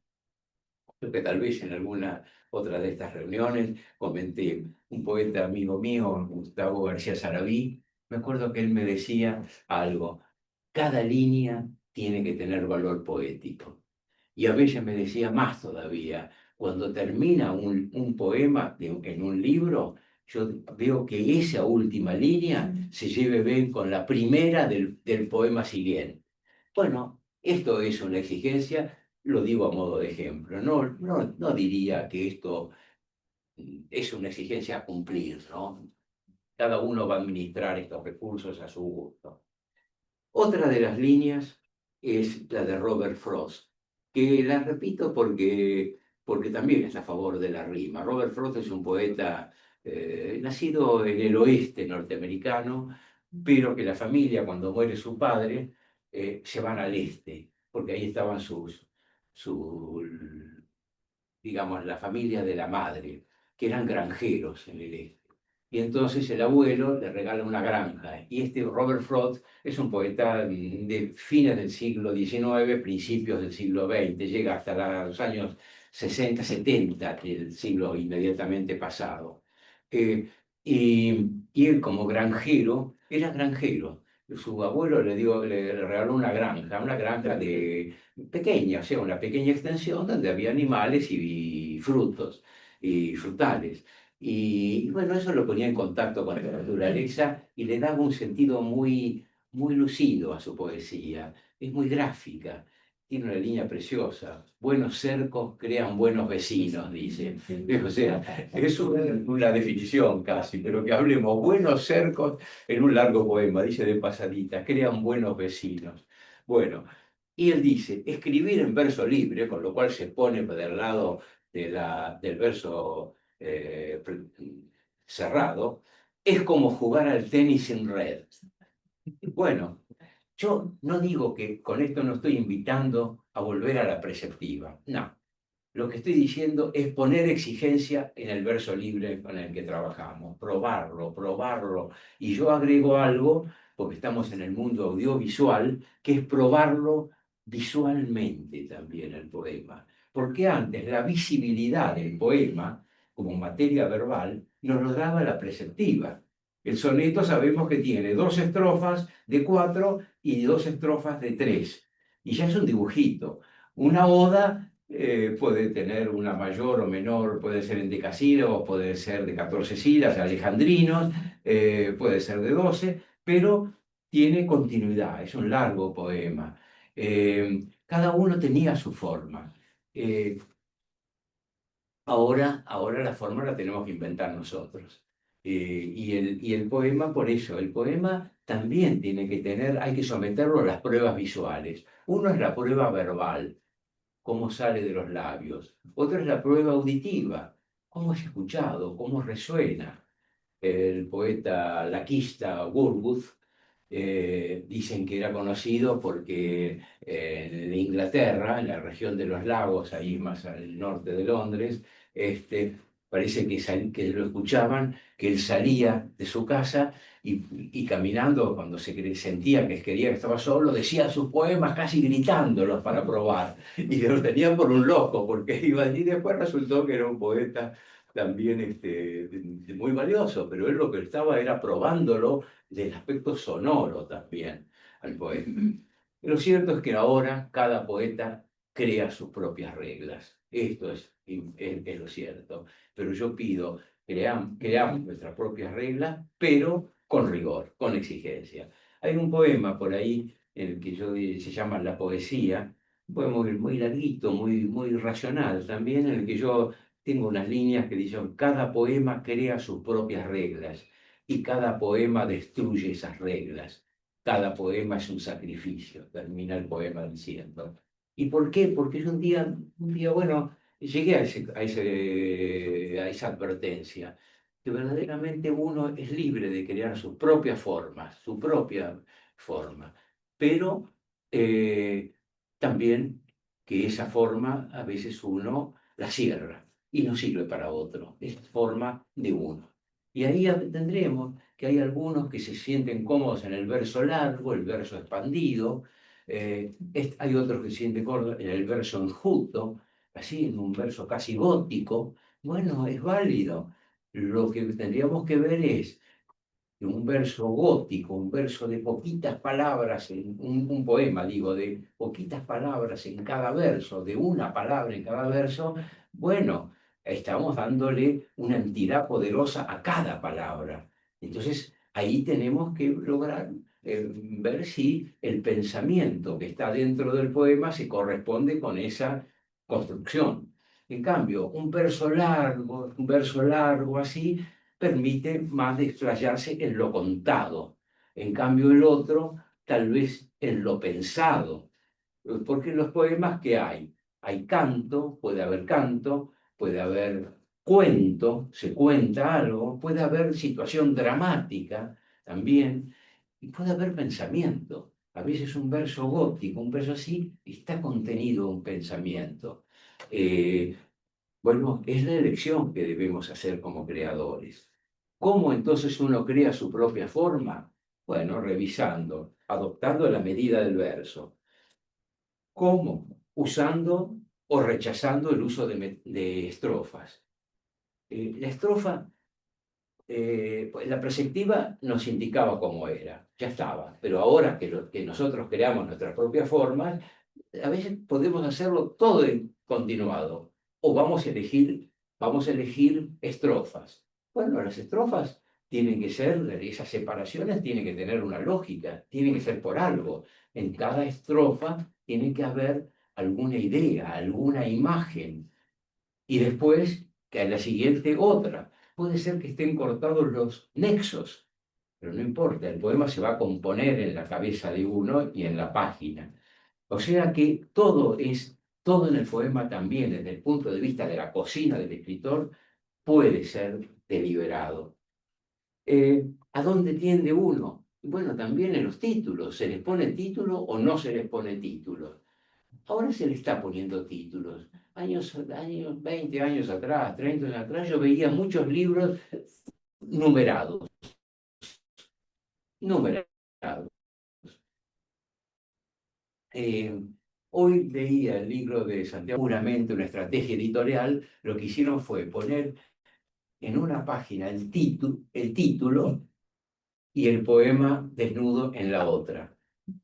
Creo que tal vez en alguna otra de estas reuniones comenté un poeta amigo mío, Gustavo García Sarabí, me acuerdo que él me decía algo, cada línea tiene que tener valor poético. Y a veces me decía más todavía, cuando termina un poema en un libro, yo veo que esa última línea se lleve bien con la primera del poema siguiente. Bueno, esto es una exigencia, lo digo a modo de ejemplo. No diría que esto es una exigencia a cumplir, ¿no? Cada uno va a administrar estos recursos a su gusto. Otra de las líneas es la de Robert Frost, que la repito porque también es a favor de la rima. Robert Frost es un poeta nacido en el oeste norteamericano, pero que la familia, cuando muere su padre, se van al este, porque ahí estaban digamos, la familia de la madre, que eran granjeros en el este. Y entonces el abuelo le regala una granja. Y este Robert Frost es un poeta de fines del siglo XIX, principios del siglo XX, llega hasta los años 60, 70 del siglo inmediatamente pasado. Y él como granjero, era granjero. Su abuelo le regaló una granja de pequeña, o sea, una pequeña extensión donde había animales y frutos y frutales. Y bueno, eso lo ponía en contacto con la naturaleza y le daba un sentido muy lucido a su poesía. Es muy gráfica, tiene una línea preciosa. Buenos cercos crean buenos vecinos, dice. O sea, es una definición casi, pero que hablemos buenos cercos en un largo poema, dice de pasadita, crean buenos vecinos. Bueno, y él dice, escribir en verso libre, con lo cual se pone del lado del verso cerrado, es como jugar al tenis sin red. Bueno, yo no digo que con esto no estoy invitando a volver a la preceptiva, no. Lo que estoy diciendo es poner exigencia en el verso libre con el que trabajamos, probarlo. Y yo agrego algo, porque estamos en el mundo audiovisual, que es probarlo visualmente también el poema. Porque antes la visibilidad del poema, como materia verbal, nos lo daba la preceptiva. El soneto sabemos que tiene 2 estrofas de 4 y 2 estrofas de 3. Y ya es un dibujito. Una oda puede tener una mayor o menor, puede ser en decasílabos, puede ser de 14 sílabas, alejandrinos, puede ser de 12, pero tiene continuidad, es un largo poema. Cada uno tenía su forma. Ahora la forma la tenemos que inventar nosotros. Y el poema, por eso, el poema también tiene que tener, hay que someterlo a las pruebas visuales. Uno es la prueba verbal, cómo sale de los labios. Otra es la prueba auditiva, cómo es escuchado, cómo resuena. El poeta laquista Wordsworth dicen que era conocido porque en Inglaterra, en la región de los lagos, ahí más al norte de Londres, parece que lo escuchaban, que él salía de su casa y caminando, cuando sentía que quería que estaba solo, decía sus poemas casi gritándolos para probar. Y lo tenían por un loco, porque iba y después resultó que era un poeta también muy valioso, pero él lo que estaba era probándolo del aspecto sonoro también al poema. Lo cierto es que ahora cada poeta crea sus propias reglas. Esto es lo cierto. Pero yo pido, creamos nuestras propias reglas, pero con rigor, con exigencia. Hay un poema por ahí en el que se llama La Poesía, un poema muy larguito, muy racional también, en el que yo tengo unas líneas que dicen, cada poema crea sus propias reglas y cada poema destruye esas reglas. Cada poema es un sacrificio, termina el poema diciendo. ¿Y por qué? Porque es un día bueno, llegué a esa advertencia, que verdaderamente uno es libre de crear sus propias formas, su propia forma, pero también que esa forma a veces uno la cierra y no sirve para otro, es forma de uno. Y ahí tendremos que hay algunos que se sienten cómodos en el verso largo, el verso expandido, hay otros que se sienten cómodos en el verso enjuto, así en un verso casi gótico. Bueno, es válido. Lo que tendríamos que ver es que un verso gótico, un verso de poquitas palabras, un poema, digo, de poquitas palabras en cada verso, de una palabra en cada verso, bueno, estamos dándole una entidad poderosa a cada palabra. Entonces, ahí tenemos que lograr ver si el pensamiento que está dentro del poema se corresponde con esa construcción. En cambio, un verso largo así, permite más desplayarse en lo contado. En cambio, el otro, tal vez en lo pensado. Porque en los poemas que hay, canto, puede haber cuento, se cuenta algo, puede haber situación dramática también, y puede haber pensamiento. A veces un verso gótico, un verso así, está contenido un pensamiento. Eh, bueno, es la elección que debemos hacer como creadores. ¿Cómo entonces uno crea su propia forma? Bueno, revisando, adoptando la medida del verso. ¿Cómo? Usando o rechazando el uso de estrofas. La estrofa, pues la perspectiva nos indicaba cómo era, ya estaba, pero ahora que nosotros creamos nuestras propias formas, a veces podemos hacerlo todo en continuado, o vamos a elegir estrofas. Bueno, las estrofas tienen que ser, esas separaciones tienen que tener una lógica, tienen que ser por algo. En cada estrofa tiene que haber alguna idea, alguna imagen, y después que a la siguiente otra. Puede ser que estén cortados los nexos, pero no importa, el poema se va a componer en la cabeza de uno y en la página. O sea que todo en el poema también, desde el punto de vista de la cocina del escritor, puede ser deliberado. ¿A dónde tiende uno? Bueno, también en los títulos. ¿Se les pone título o no se les pone título? Ahora se le está poniendo títulos. Años, 20 años atrás, 30 años atrás, yo veía muchos libros numerados. Numerados. Eh, Hoy leía el libro de Santiago, puramente una estrategia editorial. Lo que hicieron fue poner en una página el título y el poema desnudo en la otra.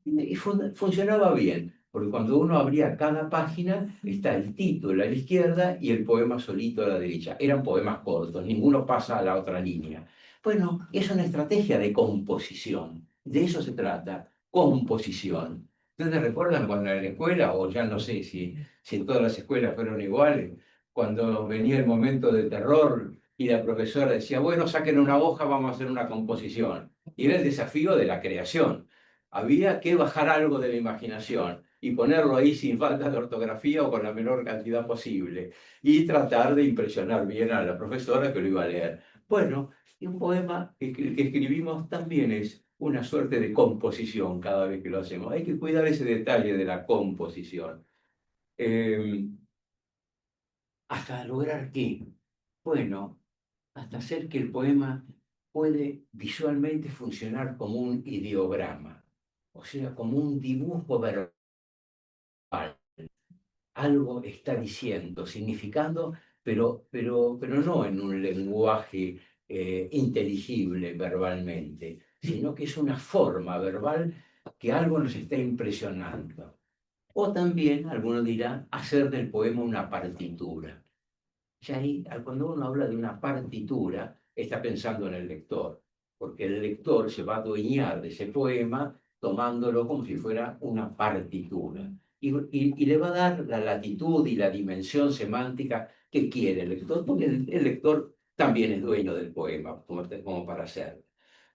Y funcionaba bien, porque cuando uno abría cada página, está el título a la izquierda y el poema solito a la derecha. Eran poemas cortos, ninguno pasa a la otra línea. Bueno, es una estrategia de composición, de eso se trata, composición. ¿Ustedes recuerdan cuando en la escuela, o ya no sé si en todas las escuelas fueron iguales, cuando venía el momento de terror y la profesora decía, bueno, saquen una hoja, vamos a hacer una composición? Y era el desafío de la creación. Había que bajar algo de la imaginación y ponerlo ahí sin falta de ortografía o con la menor cantidad posible y tratar de impresionar bien a la profesora que lo iba a leer. Bueno, y un poema que escribimos también es una suerte de composición cada vez que lo hacemos. Hay que cuidar ese detalle de la composición. Eh, ¿Hasta lograr qué? Bueno, hasta hacer que el poema puede visualmente funcionar como un ideograma, o sea, como un dibujo verbal. Algo está diciendo, significando pero no en un lenguaje inteligible verbalmente, sino que es una forma verbal que algo nos está impresionando. O también, alguno dirá, hacer del poema una partitura. Y ahí, cuando uno habla de una partitura, está pensando en el lector, porque el lector se va a adueñar de ese poema tomándolo como si fuera una partitura. Y le va a dar la latitud y la dimensión semántica que quiere el lector, porque el lector también es dueño del poema, como para hacerlo.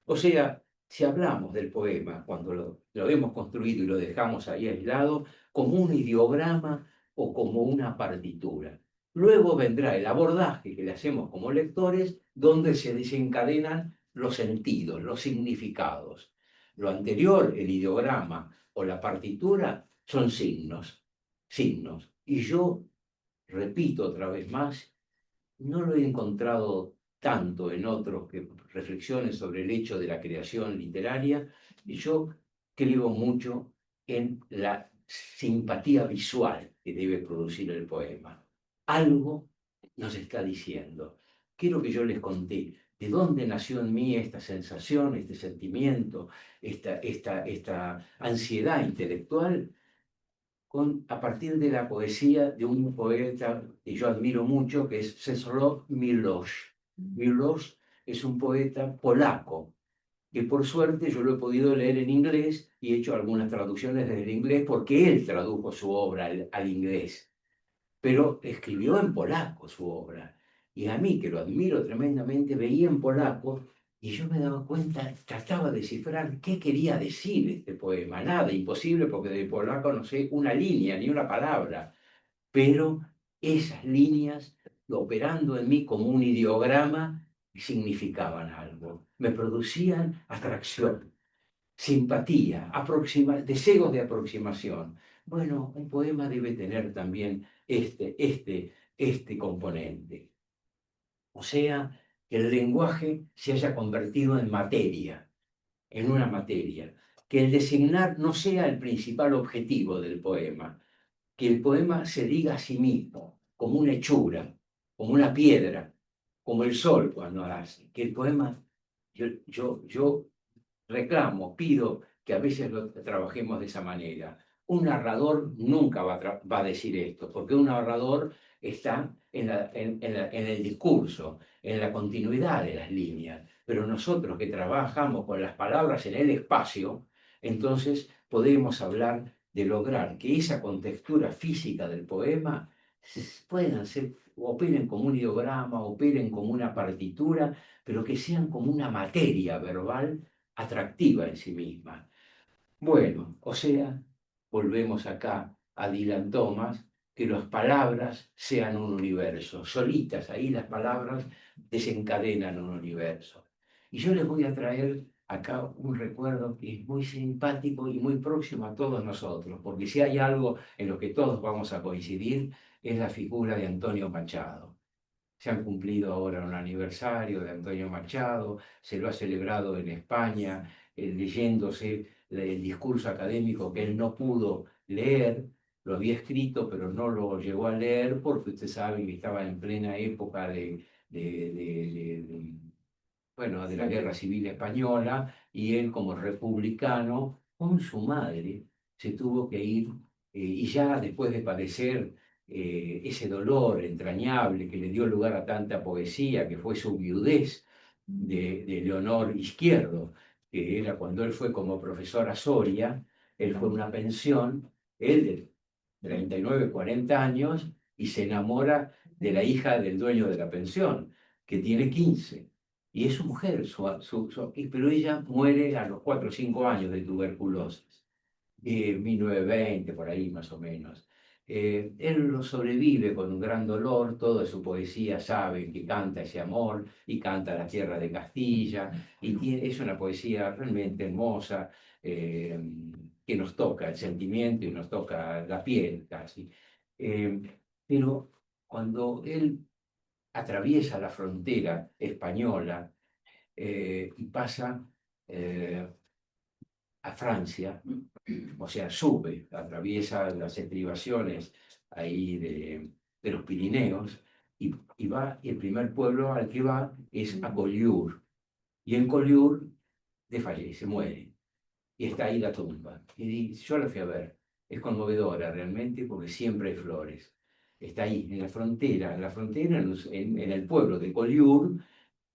O sea, si hablamos del poema, cuando lo hemos construido y lo dejamos ahí aislado, como un ideograma o como una partitura. Luego vendrá el abordaje que le hacemos como lectores, donde se desencadenan los sentidos, los significados. Lo anterior, el ideograma o la partitura, son signos, signos. Y yo repito otra vez más, no lo he encontrado tanto en otros que reflexiones sobre el hecho de la creación literaria, y yo creo mucho en la simpatía visual que debe producir el poema. Algo nos está diciendo. Quiero que yo les conté de dónde nació en mí esta sensación, este sentimiento, esta ansiedad intelectual, a partir de la poesía de un poeta que yo admiro mucho, que es Czesław Miłosz. Miłosz es un poeta polaco, que por suerte yo lo he podido leer en inglés y he hecho algunas traducciones desde el inglés porque él tradujo su obra al inglés, pero escribió en polaco su obra. Y a mí, que lo admiro tremendamente, veía en polaco y yo me daba cuenta, trataba de descifrar qué quería decir este poema. Nada, imposible, porque de polaco no sé una línea ni una palabra, pero esas líneas, operando en mí como un ideograma, significaban algo, me producían atracción, simpatía, deseos de aproximación. Bueno, un poema debe tener también este componente. O sea, que el lenguaje se haya convertido en materia, en una materia. Que el designar no sea el principal objetivo del poema. Que el poema se diga a sí mismo, como una hechura, como una piedra, como el sol cuando nace. Que el poema, yo reclamo, pido que a veces lo trabajemos de esa manera. Un narrador nunca va a decir esto, porque un narrador está en el discurso, en la continuidad de las líneas. Pero nosotros que trabajamos con las palabras en el espacio, entonces podemos hablar de lograr que esa contextura física del poema puedan ser, operen como un ideograma, operen como una partitura, pero que sean como una materia verbal atractiva en sí misma. Bueno, o sea, volvemos acá a Dylan Thomas, que las palabras sean un universo. Solitas ahí las palabras desencadenan un universo. Y yo les voy a traer acá un recuerdo que es muy simpático y muy próximo a todos nosotros, porque si hay algo en lo que todos vamos a coincidir, es la figura de Antonio Machado. Se han cumplido ahora un aniversario de Antonio Machado, se lo ha celebrado en España, leyéndose el discurso académico que él no pudo leer, lo había escrito, pero no lo llegó a leer porque usted sabe que estaba en plena época bueno, de la Guerra Civil Española, y él como republicano, con su madre, se tuvo que ir, y ya después de padecer ese dolor entrañable que le dio lugar a tanta poesía, que fue su viudez de Leonor Izquierdo, que era cuando él fue como profesor a Soria, él fue a una pensión, él de 39, 40 años, y se enamora de la hija del dueño de la pensión, que tiene 15. Y es su mujer, pero ella muere a los 4 o 5 años de tuberculosis, 1920, por ahí más o menos. Él lo sobrevive con un gran dolor, toda su poesía sabe que canta ese amor y canta la tierra de Castilla, y es una poesía realmente hermosa, que nos toca el sentimiento y nos toca la piel casi. Eh, pero cuando él atraviesa la frontera española y pasa a Francia, o sea, atraviesa las estribaciones ahí de los Pirineos, y el primer pueblo al que va es a Collioure. Y en Collioure desfallece, muere. Y está ahí la tumba. Y yo la fui a ver. Es conmovedora realmente porque siempre hay flores. Está ahí, en la frontera en el pueblo de Collioure,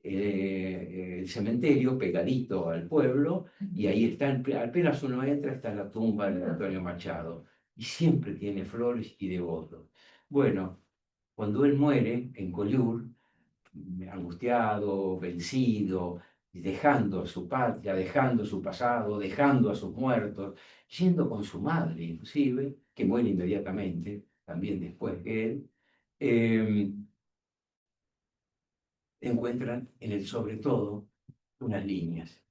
el cementerio pegadito al pueblo, y ahí está, apenas uno entra, está la tumba de Antonio Machado. Y siempre tiene flores y devotos. Bueno, cuando él muere en Collioure, angustiado, vencido, dejando su patria, dejando su pasado, dejando a sus muertos, yendo con su madre inclusive, que muere inmediatamente, también después que él, eh, encuentran en el sobre todo unas líneas,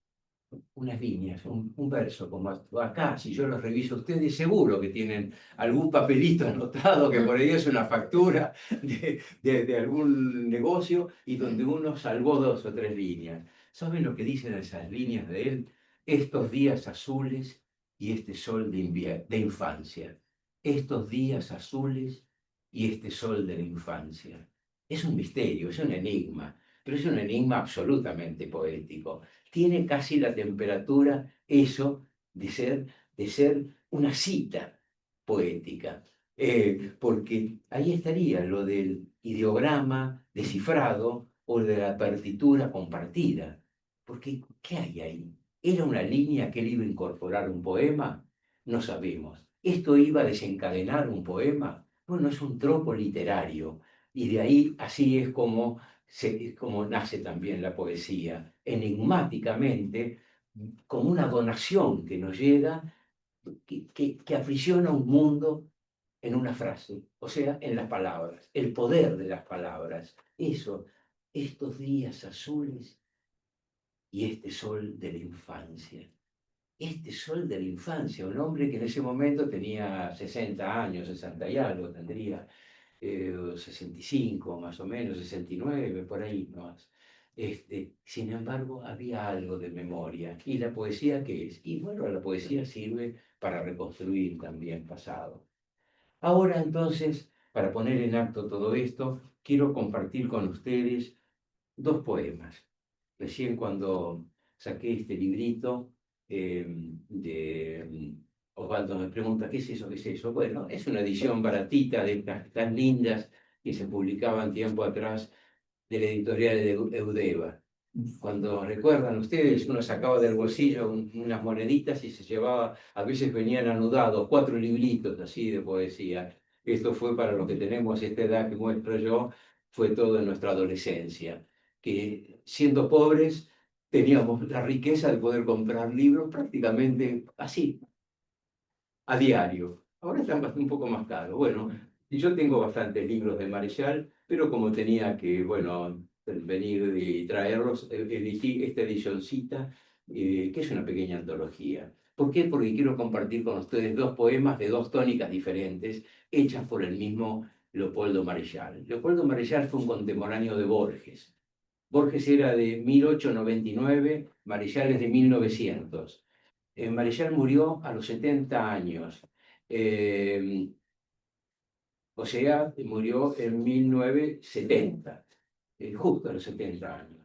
un verso, como acá, si yo los reviso, ustedes seguro que tienen algún papelito anotado que por ahí es una factura de algún negocio y donde uno salvó 2 o 3 líneas. ¿Saben lo que dicen esas líneas de él? Estos días azules y este sol de infancia. Estos días azules y este sol de la infancia. Es un misterio, es un enigma, pero es un enigma absolutamente poético. Tiene casi la temperatura, eso, de ser una cita poética. Porque ahí estaría lo del ideograma descifrado o de la partitura compartida. Porque, ¿qué hay ahí? ¿Era una línea que él iba a incorporar un poema? No sabemos. ¿Esto iba a desencadenar un poema? Bueno, es un tropo literario. Y de ahí, así es como nace también la poesía, enigmáticamente, como una donación que nos llega, que aprisiona un mundo en una frase, o sea, en las palabras, el poder de las palabras. Eso, estos días azules y este sol de la infancia. Este sol de la infancia, un hombre que en ese momento tenía 60 años, 60 y algo, tendría 65 más o menos, 69 por ahí más. Sin embargo, había algo de memoria. ¿Y la poesía qué es? Y bueno, la poesía sirve para reconstruir también pasado. Ahora entonces, para poner en acto todo esto, quiero compartir con ustedes 2 poemas. Recién cuando saqué este librito de Osvaldo me pregunta, ¿qué es eso? ¿Qué es eso? Bueno, es una edición baratita de estas tan lindas que se publicaban tiempo atrás de la editorial de Eudeva. Cuando recuerdan ustedes, uno sacaba del bolsillo unas moneditas y se llevaba, a veces venían anudados 4 libritos así de poesía. Esto fue para los que tenemos esta edad que muestro yo, fue todo en nuestra adolescencia, que siendo pobres teníamos la riqueza de poder comprar libros prácticamente así, a diario. Ahora están un poco más caros. Bueno, y yo tengo bastantes libros de Marechal, pero como tenía que, bueno, venir y traerlos, elegí esta edicioncita, que es una pequeña antología. ¿Por qué? Porque quiero compartir con ustedes 2 poemas de 2 tónicas diferentes, hechas por el mismo Leopoldo Marechal. Leopoldo Marechal fue un contemporáneo de Borges. Borges era de 1899, Marechal es de 1900. Marechal murió a los 70 años, eh, o sea, murió en 1970, justo a los 70 años.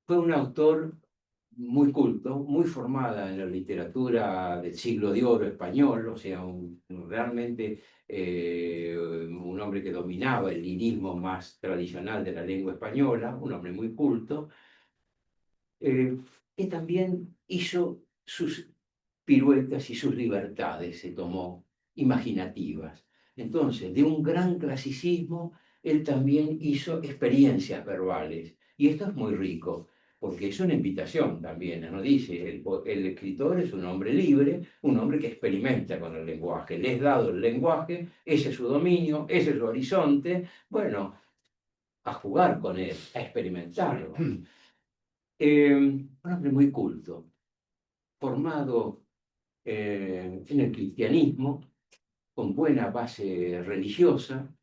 Fue un autor muy culto, muy formada en la literatura del siglo de oro español, o sea, realmente un hombre que dominaba el lirismo más tradicional de la lengua española, un hombre muy culto, que también hizo sus piruetas y sus libertades, se tomó imaginativas. Entonces, de un gran clasicismo, él también hizo experiencias verbales. Y esto es muy rico, porque es una invitación también, ¿no? Dice, el escritor es un hombre libre, un hombre que experimenta con el lenguaje. Le es dado el lenguaje, ese es su dominio, ese es su horizonte. Bueno, a jugar con él, a experimentarlo. Un hombre muy culto, formado en el cristianismo, con buena base religiosa,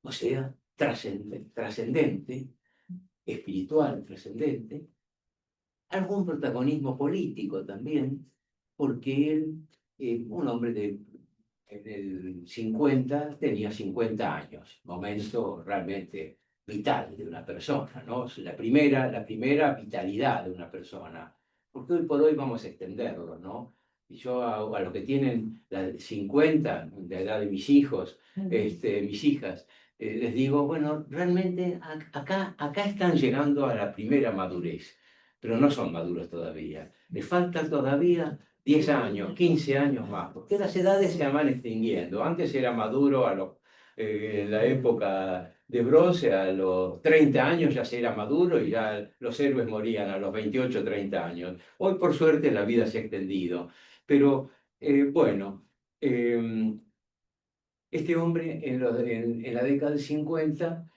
o sea, trascendente, espiritual, trascendente, algún protagonismo político también, porque él, un hombre de en el 50 tenía 50 años, momento realmente vital de una persona, ¿no? Es la primera vitalidad de una persona, porque hoy por hoy vamos a extenderlo, ¿no? Y yo a los que tienen la 50, de la edad de mis hijos, mis hijas, les digo, bueno, realmente acá están llegando a la primera madurez, pero no son maduros todavía. Les falta todavía 10 años, 15 años más, porque las edades se van extinguiendo. Antes era maduro en la época de bronce, a los 30 años ya se era maduro y ya los héroes morían a los 28, 30 años. Hoy, por suerte, la vida se ha extendido. Pero bueno, este hombre en la década del 50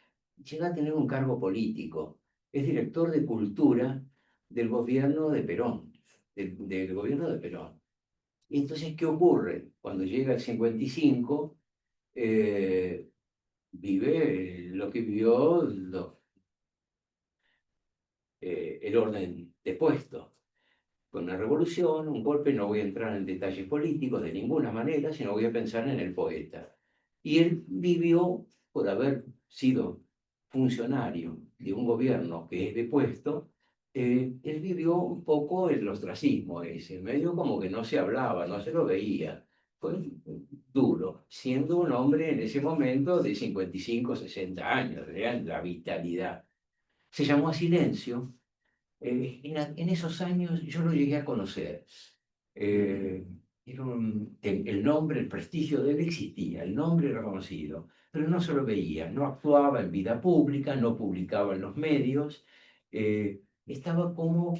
llega a tener un cargo político. Es director de cultura del gobierno de Perón, del gobierno de Perón. Y entonces, ¿qué ocurre? Cuando llega el 55, vive lo que vivió el orden depuesto. Con una revolución, un golpe, no voy a entrar en detalles políticos de ninguna manera, sino voy a pensar en el poeta. Y él vivió, por haber sido funcionario de un gobierno que es depuesto, él vivió un poco el ostracismo ese, medio como que no se hablaba, no se lo veía. Fue duro, siendo un hombre en ese momento de 55, 60 años, vean la vitalidad. Se llamó a silencio. En esos años yo lo llegué a conocer. El nombre, el prestigio de él existía, el nombre era conocido, pero no se lo veía, no actuaba en vida pública, no publicaba en los medios, estaba como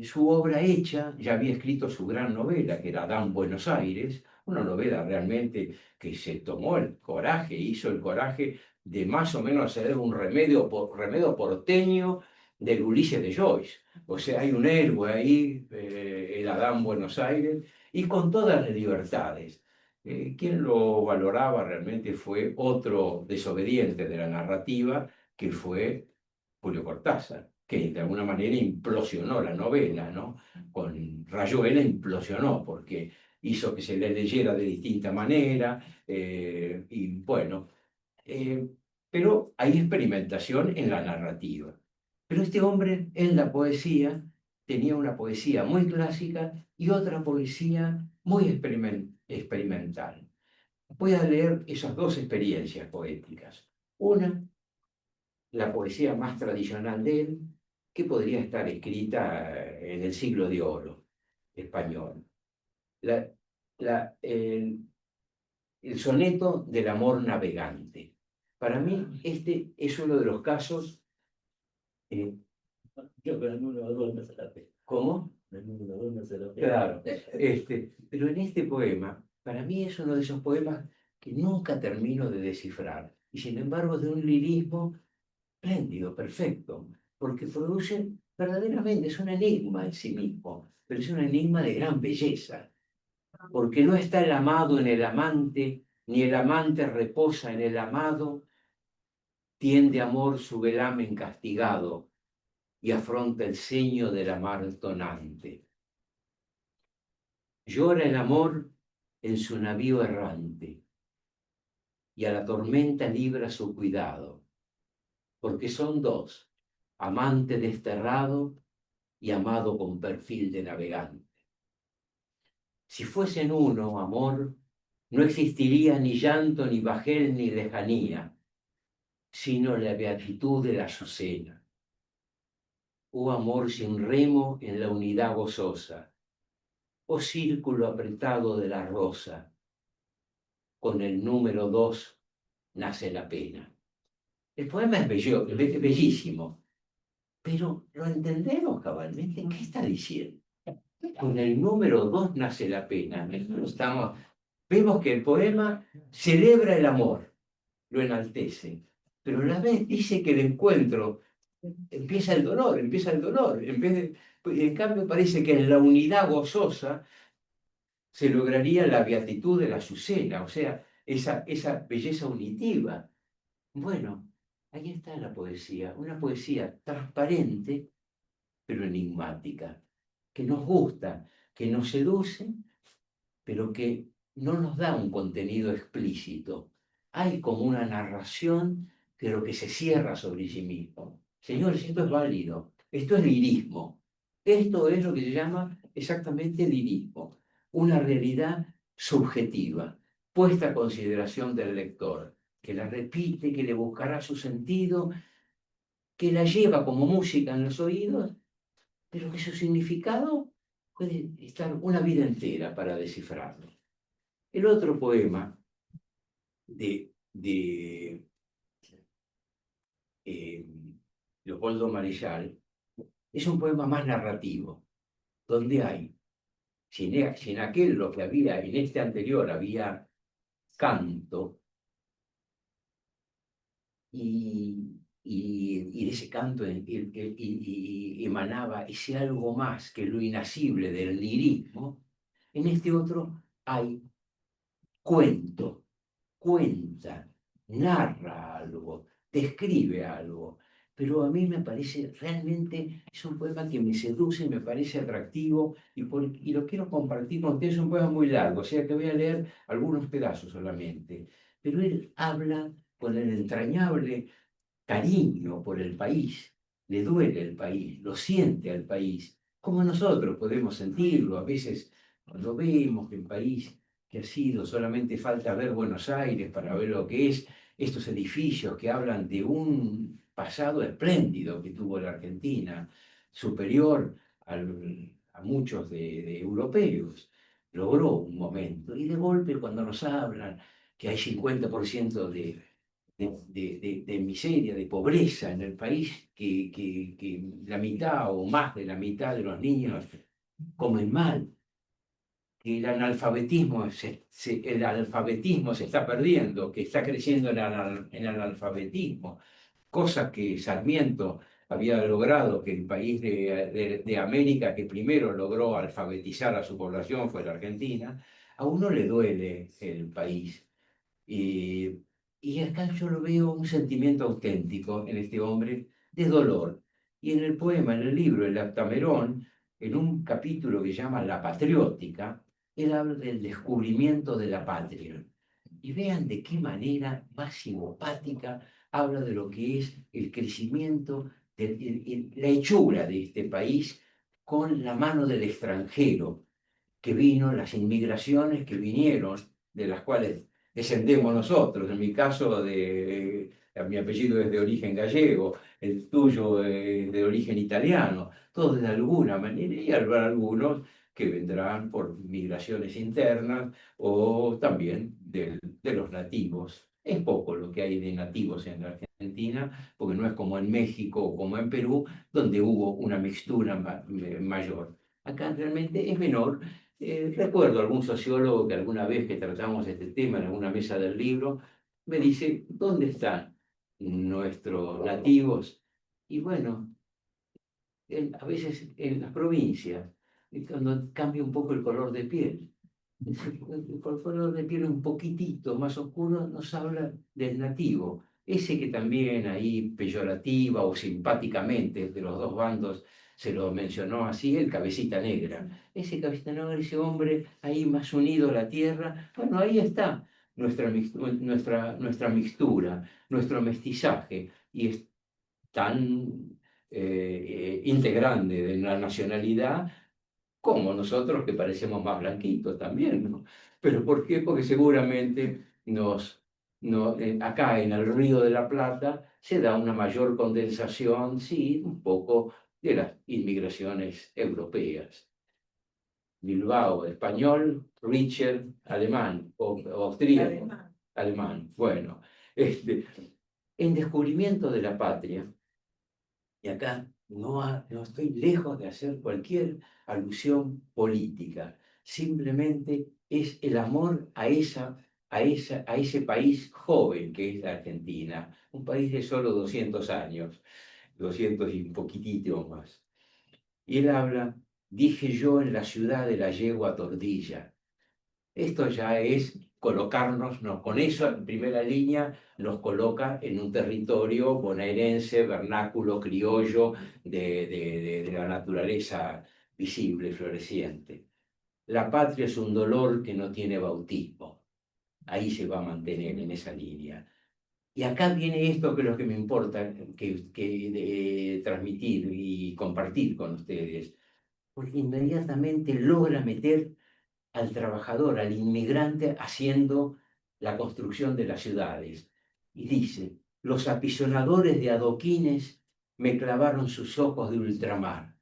su obra hecha, ya había escrito su gran novela, que era Adán Buenos Aires, una novela realmente que se tomó el coraje, hizo el coraje de más o menos hacer un remedio porteño del Ulises de Joyce. O sea, hay un héroe ahí, el Adán Buenos Aires, y con todas las libertades. Quien lo valoraba realmente fue otro desobediente de la narrativa, que fue Julio Cortázar, que de alguna manera implosionó la novela, ¿no? Con Rayuela implosionó, porque hizo que se le leyera de distinta manera, y bueno, eh, pero hay experimentación en la narrativa. Pero este hombre en la poesía tenía una poesía muy clásica y otra poesía muy experimental. Voy a leer esas dos experiencias poéticas. Una, la poesía más tradicional de él, que podría estar escrita en el siglo de oro español. La- el soneto del amor navegante. Para mí, este es uno de los casos. Yo con el número 2 no se la pego. ¿Cómo? El número 2 no se la pego. Claro. Pero en este poema, para mí es uno de esos poemas que nunca termino de descifrar. Y sin embargo, de un lirismo espléndido, perfecto, porque produce verdaderamente, es un enigma en sí mismo, pero es un enigma de gran belleza, porque no está el amado en el amante, ni el amante reposa en el amado, tiende amor su velamen castigado y afronta el ceño de la mar tonante. Llora el amor en su navío errante y a la tormenta libra su cuidado, porque son dos, amante desterrado y amado con perfil de navegante. Si fuesen uno, amor, no existiría ni llanto, ni bajel, ni lejanía, sino la beatitud de la azucena. Oh amor sin remo en la unidad gozosa, oh círculo apretado de la rosa, con el número 2 nace la pena. El poema es bellísimo, pero ¿lo entendemos cabalmente? ¿Qué está diciendo? Con el número 2 nace la pena. Vemos que el poema celebra el amor, lo enaltece, pero a la vez dice que el encuentro empieza el dolor, empieza el dolor. En cambio parece que en la unidad gozosa se lograría la beatitud de la Azucena, o sea, esa belleza unitiva. Bueno, ahí está la poesía, una poesía transparente, pero enigmática, que nos gusta, que nos seduce, pero que no nos da un contenido explícito. Hay como una narración, pero que se cierra sobre sí mismo. Señores, esto es válido, esto es lirismo. Esto es lo que se llama exactamente lirismo, una realidad subjetiva, puesta a consideración del lector, que la repite, que le buscará su sentido, que la lleva como música en los oídos, pero que su significado puede estar una vida entera para descifrarlo. El otro poema de eh, Leopoldo Marechal es un poema más narrativo, donde hay, si en aquel lo que había, en este anterior había canto, y de ese canto emanaba ese algo más que lo inasible del lirismo, en este otro hay cuento, cuenta, narra algo, describe algo. Pero a mí me parece, realmente, es un poema que me seduce, me parece atractivo y lo quiero compartir con ustedes. Es un poema muy largo, o sea que voy a leer algunos pedazos solamente. Pero él habla con el entrañable cariño por el país, le duele el país, lo siente al país, como nosotros podemos sentirlo a veces cuando vemos que el país que ha sido, solamente falta ver Buenos Aires para ver lo que es, estos edificios que hablan de un pasado espléndido que tuvo la Argentina, superior a muchos de europeos. Logró un momento y de golpe cuando nos hablan que hay 50% de miseria, de pobreza en el país, que la mitad o más de la mitad de los niños comen mal, que el alfabetismo se está perdiendo, que está creciendo el analfabetismo, cosa que Sarmiento había logrado, que el país de América que primero logró alfabetizar a su población fue la Argentina. A uno le duele el país. Y, y acá yo lo veo un sentimiento auténtico en este hombre de dolor. Y en el poema, en el libro, El Heptamerón, en un capítulo que se llama La Patriótica, él habla del descubrimiento de la patria. Y vean de qué manera más simpática habla de lo que es el crecimiento, la hechura de este país con la mano del extranjero que vino, las inmigraciones que vinieron, de las cuales descendemos nosotros. En mi caso, mi apellido es de origen gallego, el tuyo es de origen italiano, todos de alguna manera, y habrá algunos que vendrán por migraciones internas o también de los nativos. Es poco lo que hay de nativos en la Argentina, porque no es como en México o como en Perú, donde hubo una mixtura mayor. Acá realmente es menor. Recuerdo algún sociólogo que alguna vez que tratamos este tema en alguna mesa del libro, me dice, ¿dónde están nuestros nativos? Y bueno, a veces en las provincias, cuando cambia un poco el color de piel. El color de piel un poquitito más oscuro nos habla del nativo, ese que también ahí peyorativa o simpáticamente de los dos bandos se lo mencionó así, el cabecita negra. Ese cabecita negra, ese hombre ahí más unido a la tierra, bueno, ahí está nuestra mixtura, nuestro mestizaje, y es tan integrante de la nacionalidad como nosotros que parecemos más blanquitos también, ¿no? ¿Pero por qué? Porque seguramente acá en el Río de la Plata se da una mayor condensación, sí, un poco de las inmigraciones europeas. Bilbao, español, Richard, alemán, o austríaco, alemán. Bueno, en descubrimiento de la patria, y acá no estoy lejos de hacer cualquier alusión política. Simplemente es el amor a ese país joven que es la Argentina. Un país de solo 200 años, 200 y un poquitito más. Y él habla, dije yo en la ciudad de la yegua Tordilla. Esto ya es colocarnos, con eso en primera línea nos coloca en un territorio bonaerense, vernáculo, criollo, de la naturaleza visible, floreciente. La patria es un dolor que no tiene bautismo. Ahí se va a mantener en esa línea. Y acá viene esto que es lo que me importa transmitir y compartir con ustedes, porque inmediatamente logra meter al trabajador, al inmigrante, haciendo la construcción de las ciudades. Y dice, los apisonadores de adoquines me clavaron sus ojos de ultramar.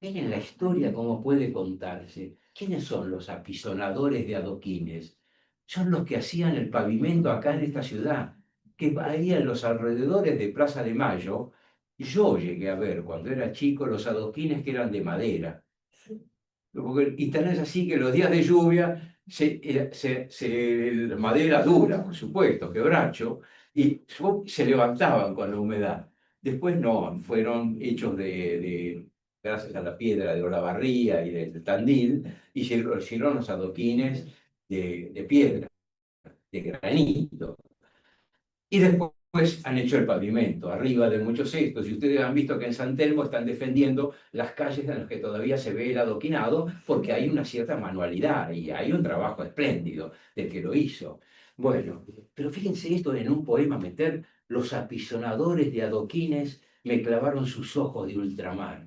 Miren la historia cómo puede contarse. ¿Quiénes son los apisonadores de adoquines? Son los que hacían el pavimento acá en esta ciudad, que ahí en los alrededores de Plaza de Mayo, yo llegué a ver cuando era chico los adoquines que eran de madera. Y tan es así que los días de lluvia, madera dura, por supuesto, quebracho, y se levantaban con la humedad. Después no, fueron hechos gracias a la piedra de Olavarría y del Tandil, y se hicieron los adoquines de piedra, de granito. Y después han hecho el pavimento, arriba de muchos estos. Y ustedes han visto que en San Telmo están defendiendo las calles en las que todavía se ve el adoquinado, porque hay una cierta manualidad y hay un trabajo espléndido del que lo hizo. Bueno, pero fíjense esto en un poema meter, los apisonadores de adoquines me clavaron sus ojos de ultramar.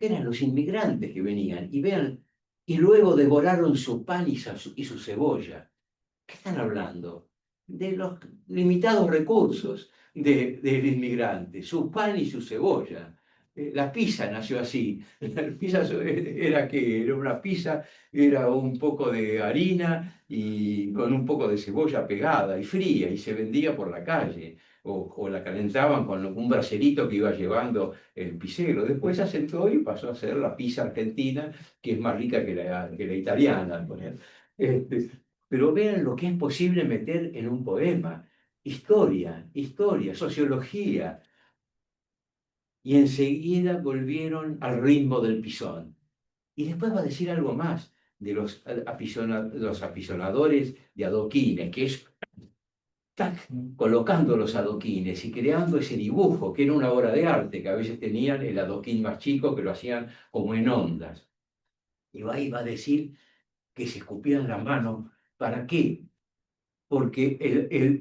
Eran los inmigrantes que venían, y vean, y luego devoraron su pan y su cebolla. ¿Qué están hablando? De los limitados recursos del inmigrante, su pan y su cebolla. La pizza nació así. La pizza era una pizza, era un poco de harina y con un poco de cebolla pegada y fría y se vendía por la calle. O la calentaban con un braserito que iba llevando el pizzero. Después se asentó y pasó a ser la pizza argentina, que es más rica que la italiana. Este, pero vean lo que es posible meter en un poema. Historia, sociología. Y enseguida volvieron al ritmo del pisón. Y después va a decir algo más de los apisonadores de adoquines, que es colocando los adoquines y creando ese dibujo, que era una obra de arte, que a veces tenían el adoquín más chico, que lo hacían como en ondas. Y ahí va a decir que se escupían la mano. ¿Para qué? Porque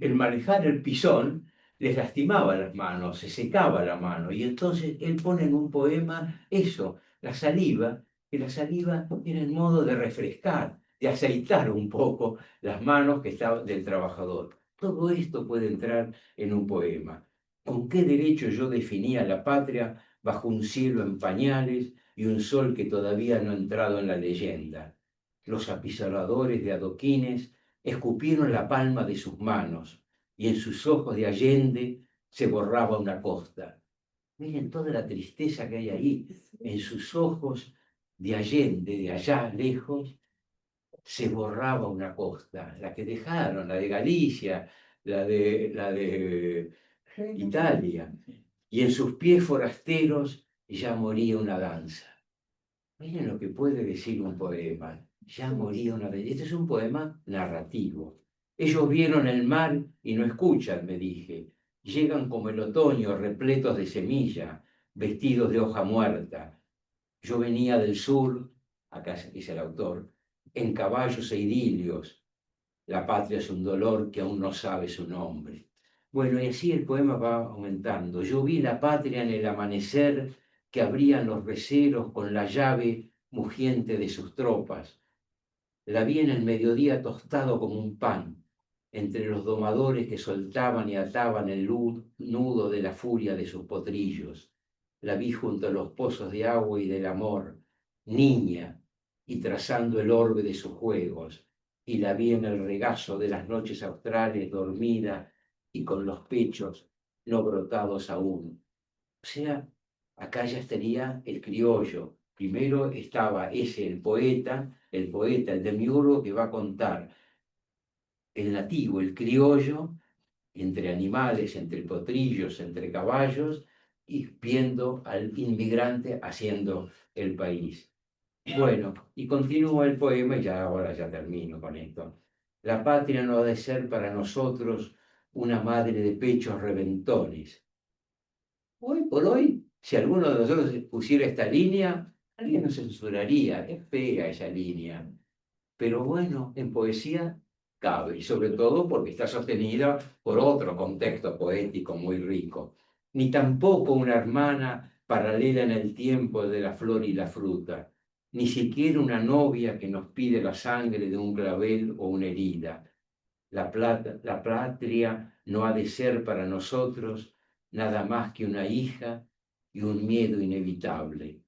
el manejar el pisón les lastimaba las manos, se secaba la mano, y entonces él pone en un poema eso, la saliva, que la saliva era el modo de refrescar, de aceitar un poco las manos del trabajador. Todo esto puede entrar en un poema. ¿Con qué derecho yo definía la patria bajo un cielo en pañales y un sol que todavía no ha entrado en la leyenda? Los apisonadores de adoquines escupieron la palma de sus manos y en sus ojos de Allende se borraba una costa. Miren toda la tristeza que hay ahí. En sus ojos de Allende, de allá lejos, se borraba una costa. La que dejaron, la de Galicia, la de Italia. Y en sus pies forasteros ya moría una danza. Miren lo que puede decir un poema. Ya moría una belleza. Este es un poema narrativo. Ellos vieron el mar y no escuchan, me dije. Llegan como el otoño, repletos de semilla, vestidos de hoja muerta. Yo venía del sur, acá dice el autor, en caballos e idilios. La patria es un dolor que aún no sabe su nombre. Bueno, y así el poema va aumentando. Yo vi la patria en el amanecer que abrían los receros con la llave mugiente de sus tropas. La vi en el mediodía tostado como un pan, entre los domadores que soltaban y ataban el nudo de la furia de sus potrillos. La vi junto a los pozos de agua y del amor, niña, y trazando el orbe de sus juegos. Y la vi en el regazo de las noches australes, dormida y con los pechos no brotados aún. O sea, acá ya estaría el criollo. Primero estaba el poeta, el demiurgo que va a contar el nativo, el criollo, entre animales, entre potrillos, entre caballos, y viendo al inmigrante haciendo el país. Bueno, y continúa el poema, y ahora ya termino con esto. La patria no ha de ser para nosotros una madre de pechos reventones. Hoy por hoy, si alguno de nosotros pusiera esta línea, Alguien nos censuraría, es fea esa línea, pero bueno, en poesía cabe, y sobre todo porque está sostenida por otro contexto poético muy rico. Ni tampoco una hermana paralela en el tiempo de la flor y la fruta, ni siquiera una novia que nos pide la sangre de un clavel o una herida. La patria no ha de ser para nosotros nada más que una hija y un miedo inevitable,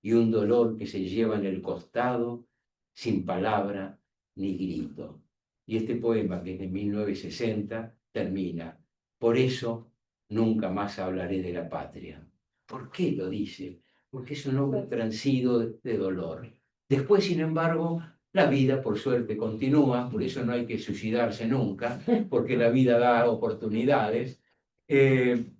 y un dolor que se lleva en el costado sin palabra ni grito. Y este poema, que es de 1960, termina: por eso nunca más hablaré de la patria. ¿Por qué lo dice? Porque es un hombre transido de dolor. Después, sin embargo, la vida, por suerte, continúa, por eso no hay que suicidarse nunca, porque la vida da oportunidades. Él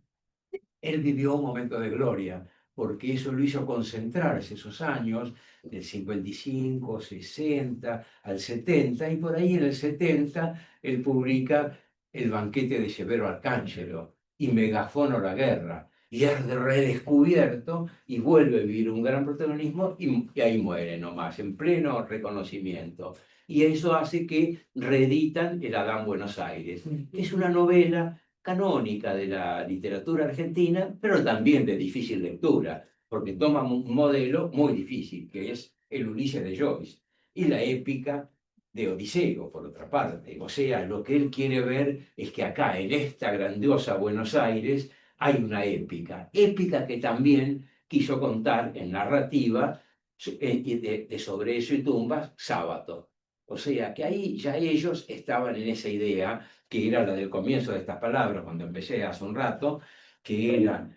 vivió un momento de gloria, porque eso lo hizo concentrarse esos años, del 55, 60 al 70, y por ahí en el 70 él publica El banquete de Severo Arcángelo y Megafono la guerra, y es redescubierto y vuelve a vivir un gran protagonismo y ahí muere nomás, en pleno reconocimiento. Y eso hace que reeditan El Adán Buenos Aires. Es una novela canónica de la literatura argentina, pero también de difícil lectura, porque toma un modelo muy difícil, que es el Ulises de Joyce, y la épica de Odiseo, por otra parte. O sea, lo que él quiere ver es que acá, en esta grandiosa Buenos Aires, hay una épica, épica que también quiso contar en narrativa de Sobre eso y tumbas, Sábato. O sea, que ahí ya ellos estaban en esa idea, que era la del comienzo de estas palabras, cuando empecé hace un rato, que era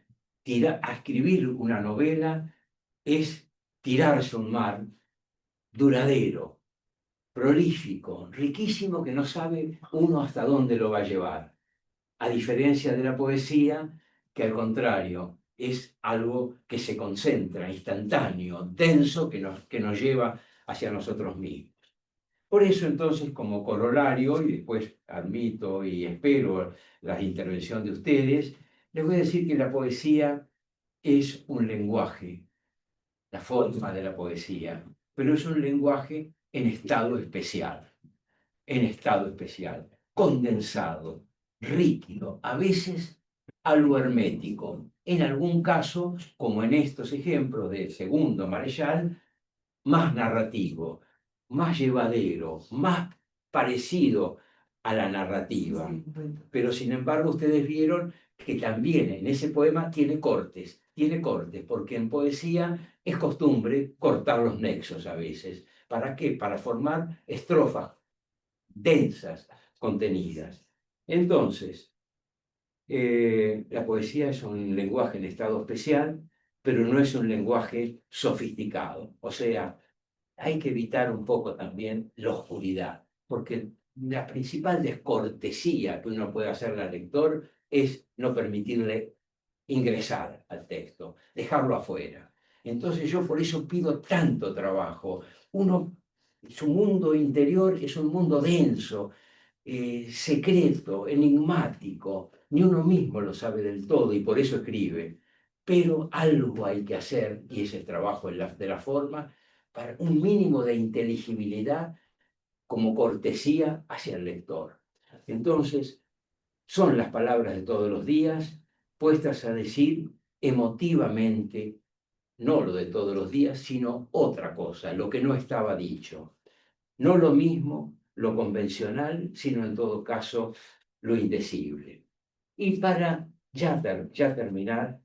a escribir una novela es tirarse a un mar duradero, prolífico, riquísimo, que no sabe uno hasta dónde lo va a llevar. A diferencia de la poesía, que al contrario es algo que se concentra, instantáneo, denso, que nos lleva hacia nosotros mismos. Por eso entonces, como corolario, y después admito y espero la intervención de ustedes, les voy a decir que la poesía es un lenguaje, la forma de la poesía, pero es un lenguaje en estado especial, condensado, rígido, a veces algo hermético. En algún caso, como en estos ejemplos del segundo Marechal, más narrativo, más llevadero, más parecido a la narrativa. Pero sin embargo ustedes vieron que también en ese poema tiene cortes, porque en poesía es costumbre cortar los nexos a veces. ¿Para qué? Para formar estrofas densas, contenidas. Entonces, la poesía es un lenguaje en estado especial, pero no es un lenguaje sofisticado. O sea, hay que evitar un poco también la oscuridad, porque la principal descortesía que uno puede hacerle al lector es no permitirle ingresar al texto, dejarlo afuera. Entonces yo por eso pido tanto trabajo. Su mundo interior es un mundo denso, secreto, enigmático. Ni uno mismo lo sabe del todo y por eso escribe. Pero algo hay que hacer, y ese trabajo de la forma, para un mínimo de inteligibilidad como cortesía hacia el lector. Entonces, son las palabras de todos los días puestas a decir emotivamente, no lo de todos los días, sino otra cosa, lo que no estaba dicho. No lo mismo, lo convencional, sino en todo caso lo indecible. Y para ya terminar,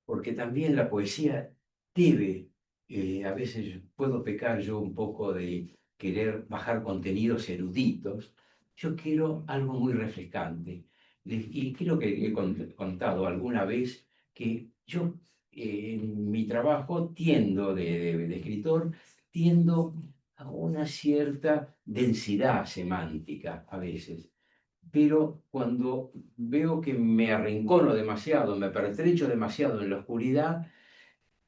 porque también la poesía debe, a veces puedo pecar yo un poco de querer bajar contenidos eruditos, yo quiero algo muy refrescante. Y creo que he contado alguna vez que yo en mi trabajo tiendo de escritor, tiendo a una cierta densidad semántica a veces, pero cuando veo que me arrincono demasiado, me pertrecho demasiado en la oscuridad,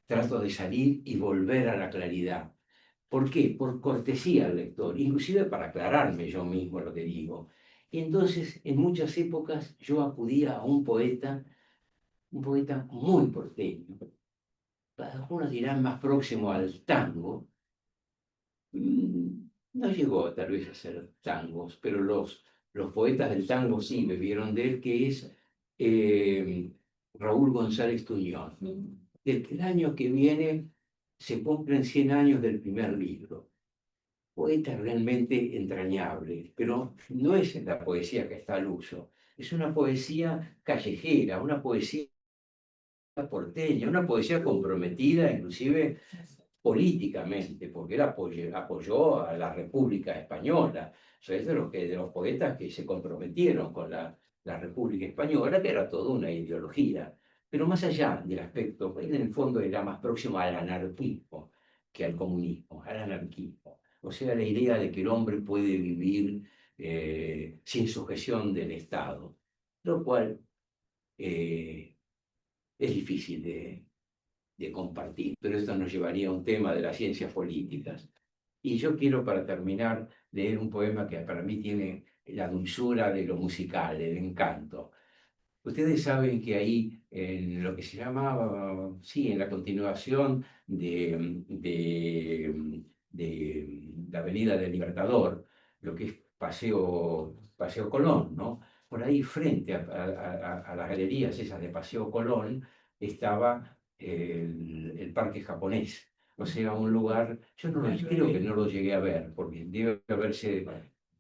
trato de salir y volver a la claridad. ¿Por qué? Por cortesía al lector, inclusive para aclararme yo mismo lo que digo. Y entonces, en muchas épocas, yo acudía a un poeta muy porteño, algunos dirán más próximo al tango, no llegó tal vez a ser tangos, pero los poetas del tango sí bebieron de él, que es Raúl González Tuñón. El año que viene se cumplen 100 años del primer libro. Poeta realmente entrañable, pero no es la poesía que está al uso, es una poesía callejera, una poesía porteña, una poesía comprometida inclusive políticamente, porque él apoyó a la República Española. O sea, es de los poetas que se comprometieron con la República Española, que era toda una ideología. Pero más allá del aspecto, él en el fondo era más próximo al anarquismo que al comunismo, al anarquismo. O sea, la idea de que el hombre puede vivir sin sujeción del Estado, lo cual es difícil de compartir, pero esto nos llevaría a un tema de las ciencias políticas. Y yo quiero, para terminar, leer un poema que para mí tiene la dulzura de lo musical, el encanto. Ustedes saben que ahí, en lo que se llamaba, sí, en la continuación de la Avenida del Libertador, lo que es Paseo Colón, ¿no? Por ahí, frente a las galerías esas de Paseo Colón, estaba el Parque Japonés. O sea, un lugar, yo no creo que no lo llegué a ver, porque debe haberse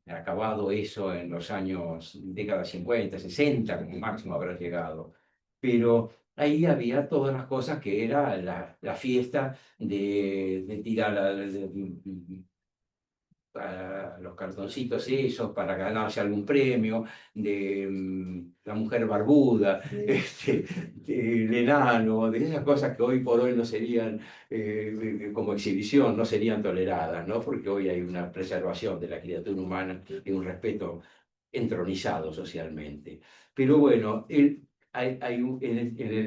acabado eso en los años, décadas 50, 60, como máximo habrá llegado. Pero ahí había todas las cosas que era la fiesta de tirar a los cartoncitos esos para ganarse algún premio, de la mujer barbuda, del enano, de esas cosas que hoy por hoy no serían, como exhibición, no serían toleradas, ¿no? Porque hoy hay una preservación de la criatura humana y un respeto entronizado socialmente. Pero bueno, en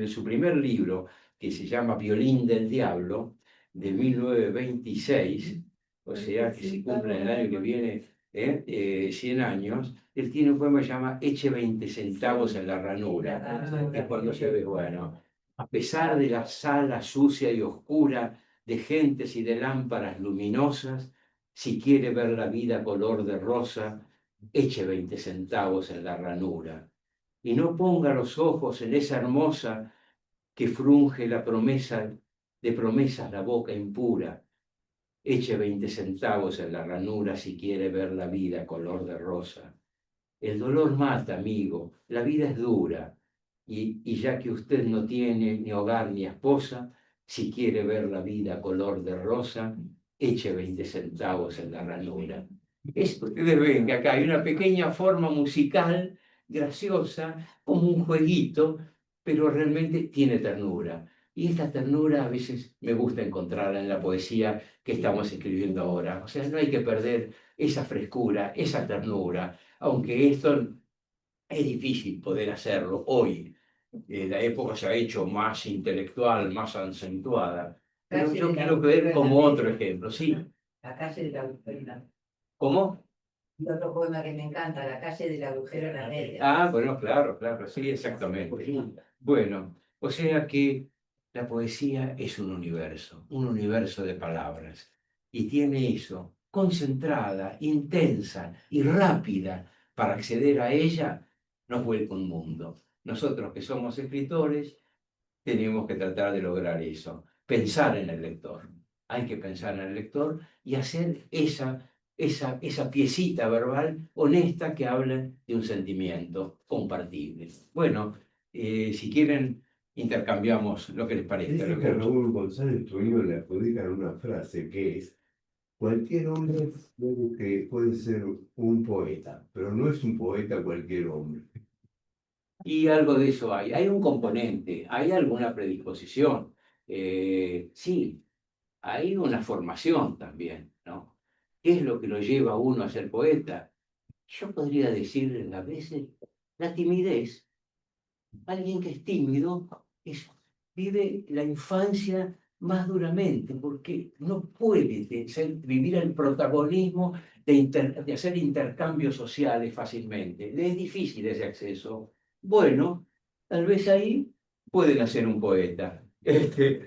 su primer libro, que se llama Violín del Diablo, de 1926, o sea que se cumple el año que viene 100 años, él tiene un poema que se llama Eche 20 centavos en la ranura, que es cuando se ve, bueno, a pesar de la sala sucia y oscura, de gentes y de lámparas luminosas, si quiere ver la vida color de rosa, eche 20 centavos en la ranura. Y no ponga los ojos en esa hermosa que frunge la promesa de promesas la boca impura. Eche 20 centavos en la ranura si quiere ver la vida color de rosa. El dolor mata, amigo, la vida es dura, y ya que usted no tiene ni hogar ni esposa, si quiere ver la vida color de rosa, eche 20 centavos en la ranura. Ustedes ven que acá hay una pequeña forma musical, graciosa, como un jueguito, pero realmente tiene ternura. Y esta ternura a veces me gusta encontrarla en la poesía que estamos escribiendo ahora. O sea, no hay que perder esa frescura, esa ternura, aunque esto es difícil poder hacerlo hoy. La época se ha hecho más intelectual, más acentuada. Pero yo quiero ver como otro ejemplo, ¿sí? La calle del agujero. ¿Cómo? Y otro poema que me encanta, La calle del agujero en la media. Ah, bueno, claro, claro, sí, exactamente. Bueno, o sea que la poesía es un universo de palabras, y tiene eso, concentrada, intensa y rápida para acceder a ella, nos vuelve un mundo. Nosotros que somos escritores, tenemos que tratar de lograr eso, pensar en el lector. Hay que pensar en el lector y hacer esa piecita verbal honesta que habla de un sentimiento compartible. Bueno, si quieren, intercambiamos lo que les parezca. Dice que Raúl González Tuñón le adjudican una frase que es: cualquier hombre puede ser un poeta, pero no es un poeta cualquier hombre. Y algo de eso hay. Hay un componente, hay alguna predisposición. Sí, hay una formación también, ¿no? ¿Qué es lo que lo lleva a uno a ser poeta? Yo podría decir a veces la timidez. Alguien que es tímido vive la infancia más duramente porque no puede vivir el protagonismo de hacer intercambios sociales fácilmente. Le es difícil ese acceso. Bueno, tal vez ahí pueden hacer un poeta. Creo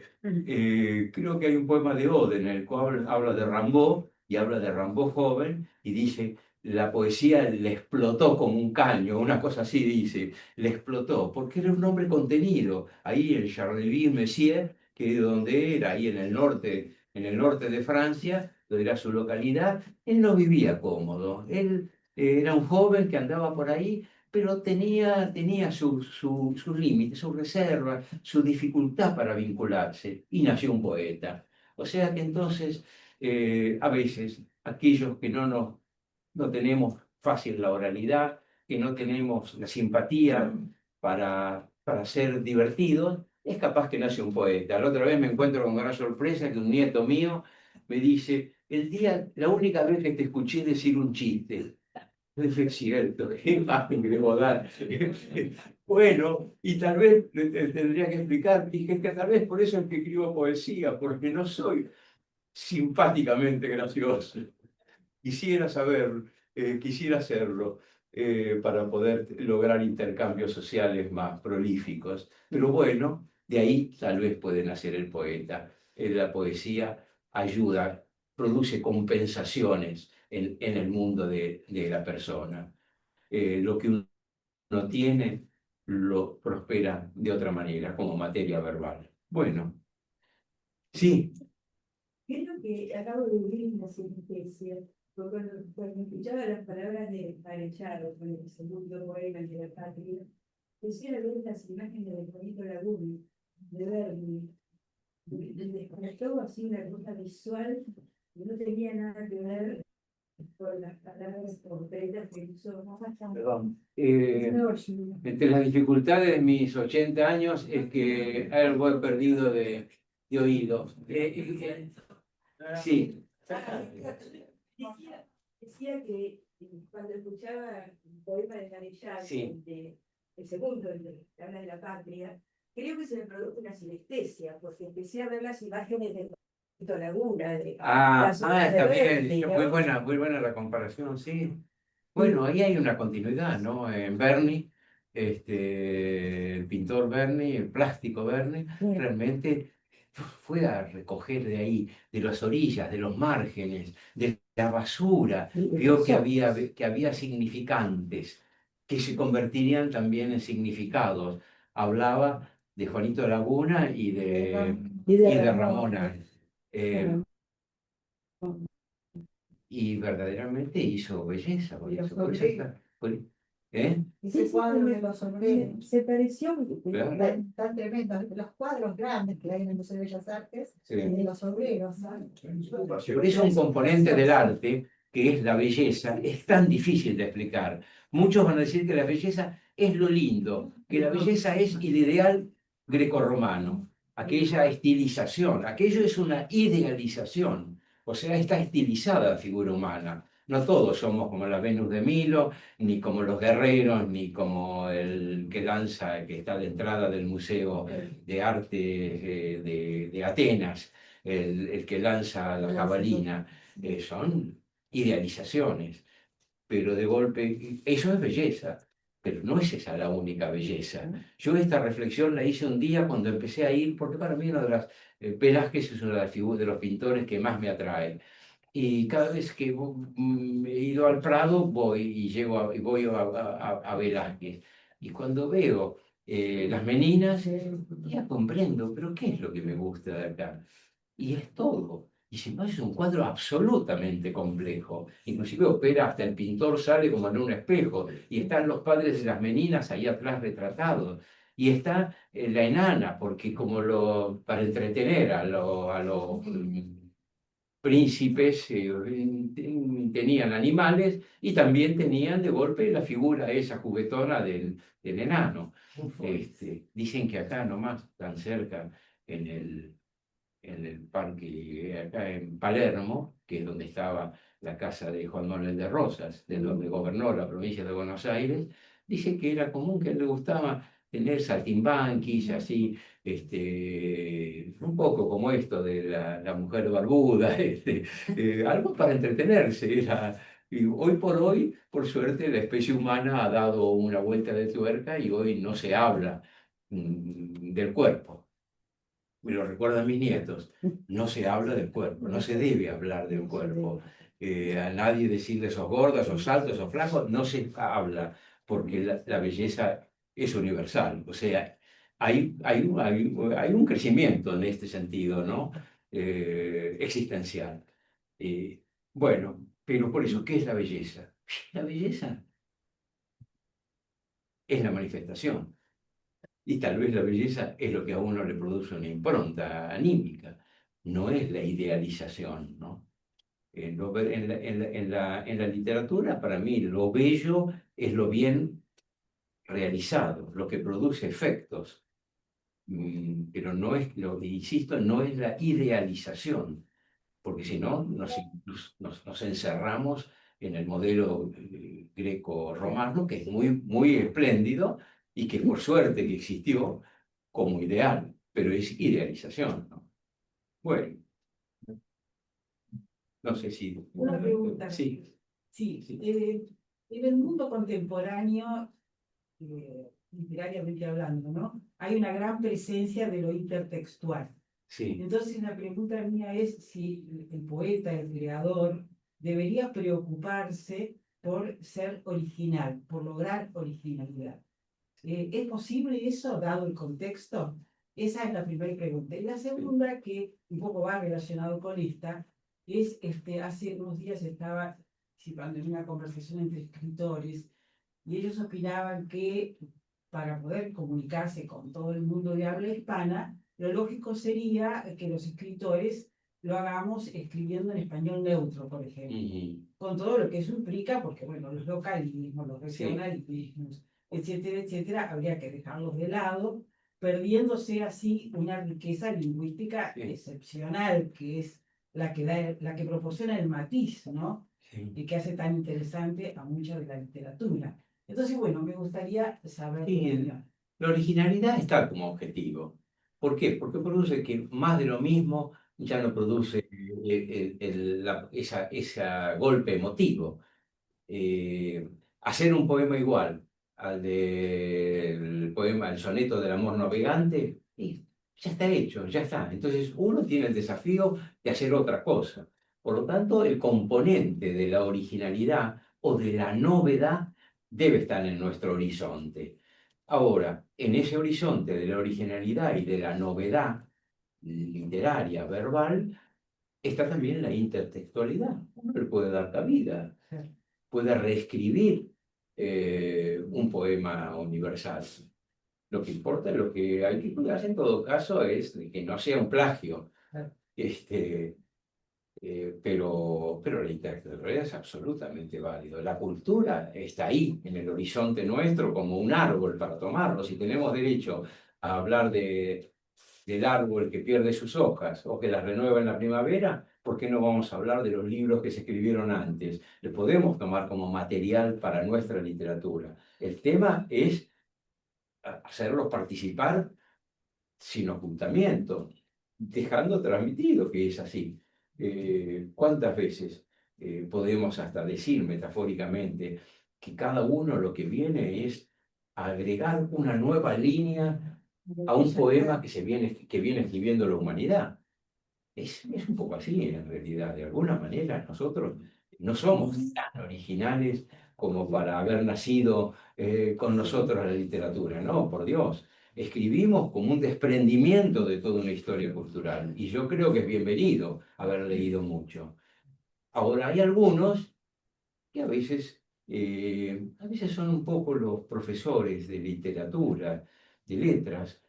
que hay un poema de Ode en el cual habla de Rimbaud y habla de Rimbaud joven y dice, la poesía le explotó como un caño, una cosa así dice, le explotó, porque era un hombre contenido, ahí en Charleville-Mézières, que es donde era, ahí en el norte de Francia, donde era su localidad, él no vivía cómodo, él era un joven que andaba por ahí, pero tenía sus límites, sus reservas, su dificultad para vincularse, y nació un poeta. O sea que entonces, a veces, aquellos que no tenemos fácil la oralidad, que no tenemos la simpatía para ser divertidos, es capaz que nace un poeta. La otra vez me encuentro con gran sorpresa que un nieto mío me dice, la única vez que te escuché decir un chiste. Es cierto, qué imagen que debo dar. Bueno, y tal vez le tendría que explicar, dije que tal vez por eso es que escribo poesía, porque no soy simpáticamente gracioso. Quisiera saber, quisiera hacerlo para poder lograr intercambios sociales más prolíficos. Pero bueno, de ahí tal vez puede nacer el poeta. La poesía ayuda, produce compensaciones en el mundo de la persona. Lo que uno tiene lo prospera de otra manera, como materia verbal. Bueno, sí, Creo que acabo de vivir una sinestesia, porque cuando escuchaba las palabras de Arellano, con el segundo poema de la patria, quisiera ver las imágenes de Juanito Laguna, de Berni, despertó así una cosa visual que no tenía nada que ver con las palabras concretas que usó. perdón. No, Entre las dificultades de mis 80 años es que algo he perdido de oído. Sí. Decía que cuando escuchaba el poema de Arellano, Sí. el segundo, el que habla de la patria, creo que se me produjo una sinestesia, porque empecé a ver las imágenes de Tito Laguna, de las obras Está de bien. Verdi, ¿no? Muy buena la comparación, sí. Bueno, ahí hay una continuidad, ¿no? En Berni, el pintor Berni, el plástico Berni, realmente fue a recoger de ahí, de las orillas, de los márgenes, de la basura, vio que había significantes que se convertirían también en significados. Hablaba de Juanito Laguna y de Ramona. Eh, y verdaderamente hizo belleza, porque los su cosa está- ¿eh? Ese cuadro de los sombreros. Se pareció Claro. tan tremendo, los cuadros grandes que hay en el Museo de Bellas Artes, Sí. de los obreros. Por eso un componente del arte, que es la belleza, es tan difícil de explicar. Muchos van a decir que la belleza es lo lindo, que la belleza es el ideal grecorromano, aquella estilización, aquello es una idealización, o sea, está estilizada la figura humana. No todos somos como la Venus de Milo, ni como los guerreros, ni como el que lanza, que está a la entrada del Museo de Arte de Atenas, el que lanza la jabalina. Son idealizaciones, pero de golpe, eso es belleza, pero no es esa la única belleza. Yo esta reflexión la hice un día cuando empecé a ir, porque para mí una de las, Velázquez es una de las figuras de los pintores que más me atrae. Y cada vez que he ido al Prado, voy y voy a Velázquez. Y cuando veo las meninas, ya comprendo, pero ¿qué es lo que me gusta de acá? Y es todo. Y sin embargo es un cuadro absolutamente complejo. Inclusive opera hasta el pintor sale como en un espejo. Y están los padres de las meninas ahí atrás retratados. Y está la enana, porque para entretener a los príncipes tenían animales y también tenían de golpe la figura esa juguetona del enano. Dicen que acá nomás, tan cerca, en el parque, acá en Palermo, que es donde estaba la casa de Juan Manuel de Rosas, de donde gobernó la provincia de Buenos Aires, dice que era común que a él le gustaba tener saltimbanquis, así, un poco como esto de la mujer barbuda, algo para entretenerse. Y hoy por hoy, por suerte, la especie humana ha dado una vuelta de tuerca y hoy no se habla del cuerpo. me lo recuerdan mis nietos, no se habla del cuerpo, no se debe hablar del cuerpo. A nadie decirle sos gorda, sos alto, sos flaco, no se habla, porque la belleza es universal. O sea, hay un crecimiento en este sentido, ¿no? Existencial. Bueno, pero por eso, ¿qué es la belleza? La belleza es la manifestación. Y tal vez la belleza es lo que a uno le produce una impronta anímica, no es la idealización, ¿no? En la literatura, para mí, lo bello es lo bien realizado, lo que produce efectos. Pero no es, lo que insisto, no es la idealización, porque si no, nos encerramos en el modelo greco-romano, que es muy espléndido y que por suerte que existió como ideal, pero es idealización, ¿no? Bueno, no sé si... Una pregunta. Sí, Sí, sí. en el mundo contemporáneo, literariamente hablando, ¿no? Hay una gran presencia de lo intertextual. Sí. Entonces la pregunta mía es si el poeta, el creador, debería preocuparse por ser original, por lograr originalidad. ¿Es posible eso, dado el contexto? Esa es la primera pregunta. Y la segunda, que un poco va relacionado con esta, es, hace unos días estaba participando en una conversación entre escritores y ellos opinaban que para poder comunicarse con todo el mundo de habla hispana, lo lógico sería que los escritores lo hagamos escribiendo en español neutro, por ejemplo, con todo lo que eso implica, porque bueno, los localismos, los regionalismos, etcétera, etcétera, habría que dejarlos de lado, perdiéndose así una riqueza lingüística excepcional, que es la que proporciona el matiz, ¿no? Y que hace tan interesante a mucha de la literatura. Entonces, bueno, me gustaría saber tu opinión. La originalidad está como objetivo. ¿Por qué? Porque produce que más de lo mismo ya no produce ese golpe emotivo. Hacer un poema igual al del poema El soneto del amor navegante, y ya está hecho, ya está. Entonces uno tiene el desafío de hacer otra cosa. Por lo tanto, el componente de la originalidad o de la novedad debe estar en nuestro horizonte. Ahora, en ese horizonte de la originalidad y de la novedad literaria, verbal, está también la intertextualidad. Uno le puede dar cabida, puede reescribir un poema universal. Lo que importa, lo que hay que cuidarse en todo caso es de que no sea un plagio. Pero la intertextualidad es absolutamente válido. La cultura está ahí, en el horizonte nuestro, como un árbol para tomarlo. Si tenemos derecho a hablar del árbol que pierde sus hojas o que las renueva en la primavera, ¿por qué no vamos a hablar de los libros que se escribieron antes? Le podemos tomar como material para nuestra literatura. El tema es hacerlos participar sin ocultamiento, dejando transmitido que es así. ¿Cuántas veces podemos hasta decir metafóricamente que cada uno lo que viene es agregar una nueva línea a un poema que viene escribiendo la humanidad? Es un poco así en realidad. De alguna manera nosotros no somos tan originales como para haber nacido con nosotros la literatura. No, por Dios. Escribimos como un desprendimiento de toda una historia cultural. Y yo creo que es bienvenido haber leído mucho. Ahora, hay algunos que a veces son un poco los profesores de literatura, de letras,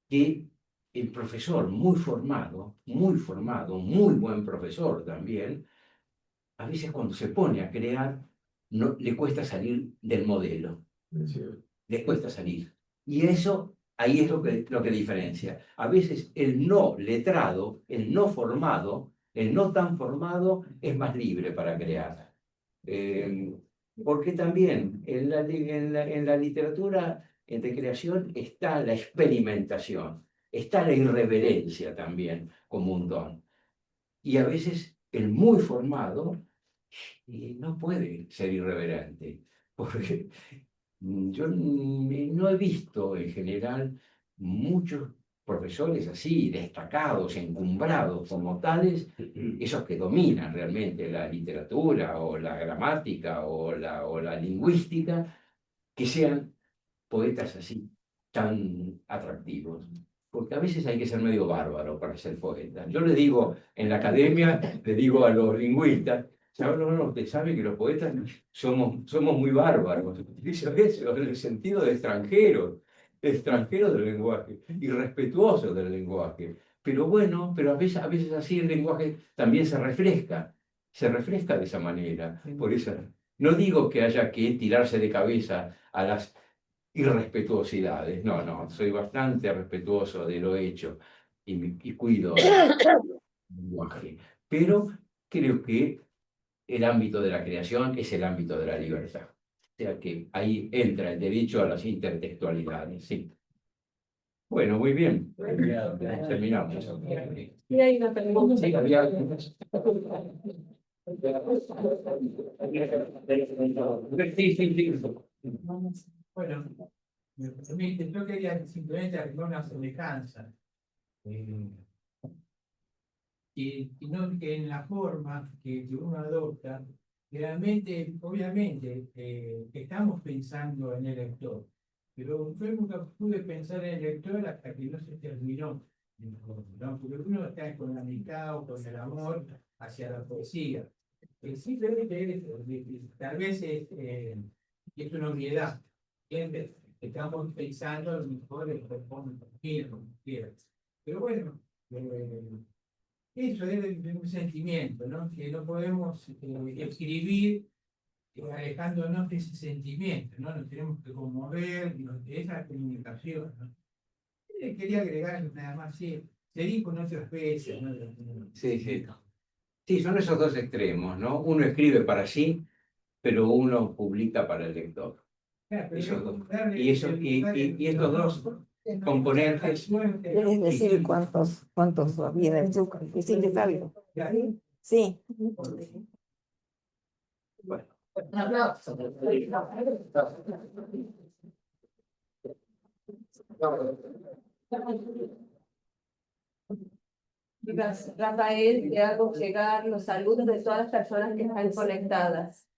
que el profesor muy formado, muy buen profesor también, a veces cuando se pone a crear, no, le cuesta salir del modelo, le cuesta salir. Y eso, ahí es lo que diferencia. A veces el no letrado, el no formado, el no tan formado es más libre para crear. Porque también en la literatura de creación está la experimentación, está la irreverencia también como un don. Y a veces el muy formado no puede ser irreverente, porque yo no he visto en general muchos profesores así, destacados, encumbrados como tales, esos que dominan realmente la literatura o la gramática o la lingüística, que sean poetas así, tan atractivos. Porque a veces hay que ser medio bárbaro para ser poeta. Yo le digo, en la academia, le digo a los lingüistas, no, usted sabe que los poetas somos muy bárbaros. Utilizo eso en el sentido de extranjeros del lenguaje, irrespetuosos del lenguaje. Pero bueno, pero a veces así el lenguaje también se refresca de esa manera. Por eso, no digo que haya que tirarse de cabeza a las irrespetuosidades. No, soy bastante respetuoso de lo hecho y cuido el lenguaje. Pero creo que el ámbito de la creación es el ámbito de la libertad. O sea que ahí entra el derecho a las intertextualidades. Sí. Bueno, muy bien. Terminamos. Y hay una pregunta. Sí, había... Sí. Bueno, me permite, yo quería simplemente hacer una semejanza. Y no que en la forma que uno adopta, realmente, obviamente, estamos pensando en el lector, pero yo nunca pude pensar en el lector hasta que no se terminó, ¿no? Porque uno está con la amistad o con el amor hacia la poesía. Simplemente tal vez es una obviedad. Siempre estamos pensando a lo mejor en como quieras. Pero bueno, eso es de un sentimiento, ¿no? Que no podemos escribir alejándonos de ese sentimiento, ¿no? Nos tenemos que conmover, de esa comunicación, ¿no? Quería agregar nada más, sí, seguir con otras especies, ¿no? Sí. Sí, son esos dos extremos, ¿no? Uno escribe para sí, pero uno publica para el lector. Claro, Esos dos. darle- Y estos dos componentes. ¿Quieres decir cuántos había en el Zucca? ¿Hiciste algo? Sí. Bueno. Un aplauso. Rafael, te hago llegar los saludos de todas las personas que están conectadas.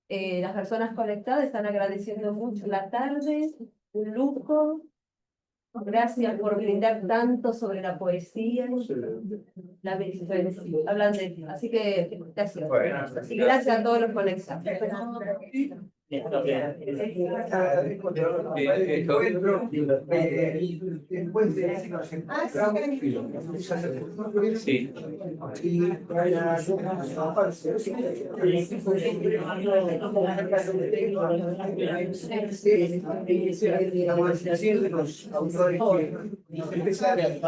Las personas conectadas están agradeciendo mucho la tarde, un lujo. Gracias por brindar tanto sobre la poesía, la belleza, hablan de ello. Así que gracias. Y gracias a todos los conectados. Sí.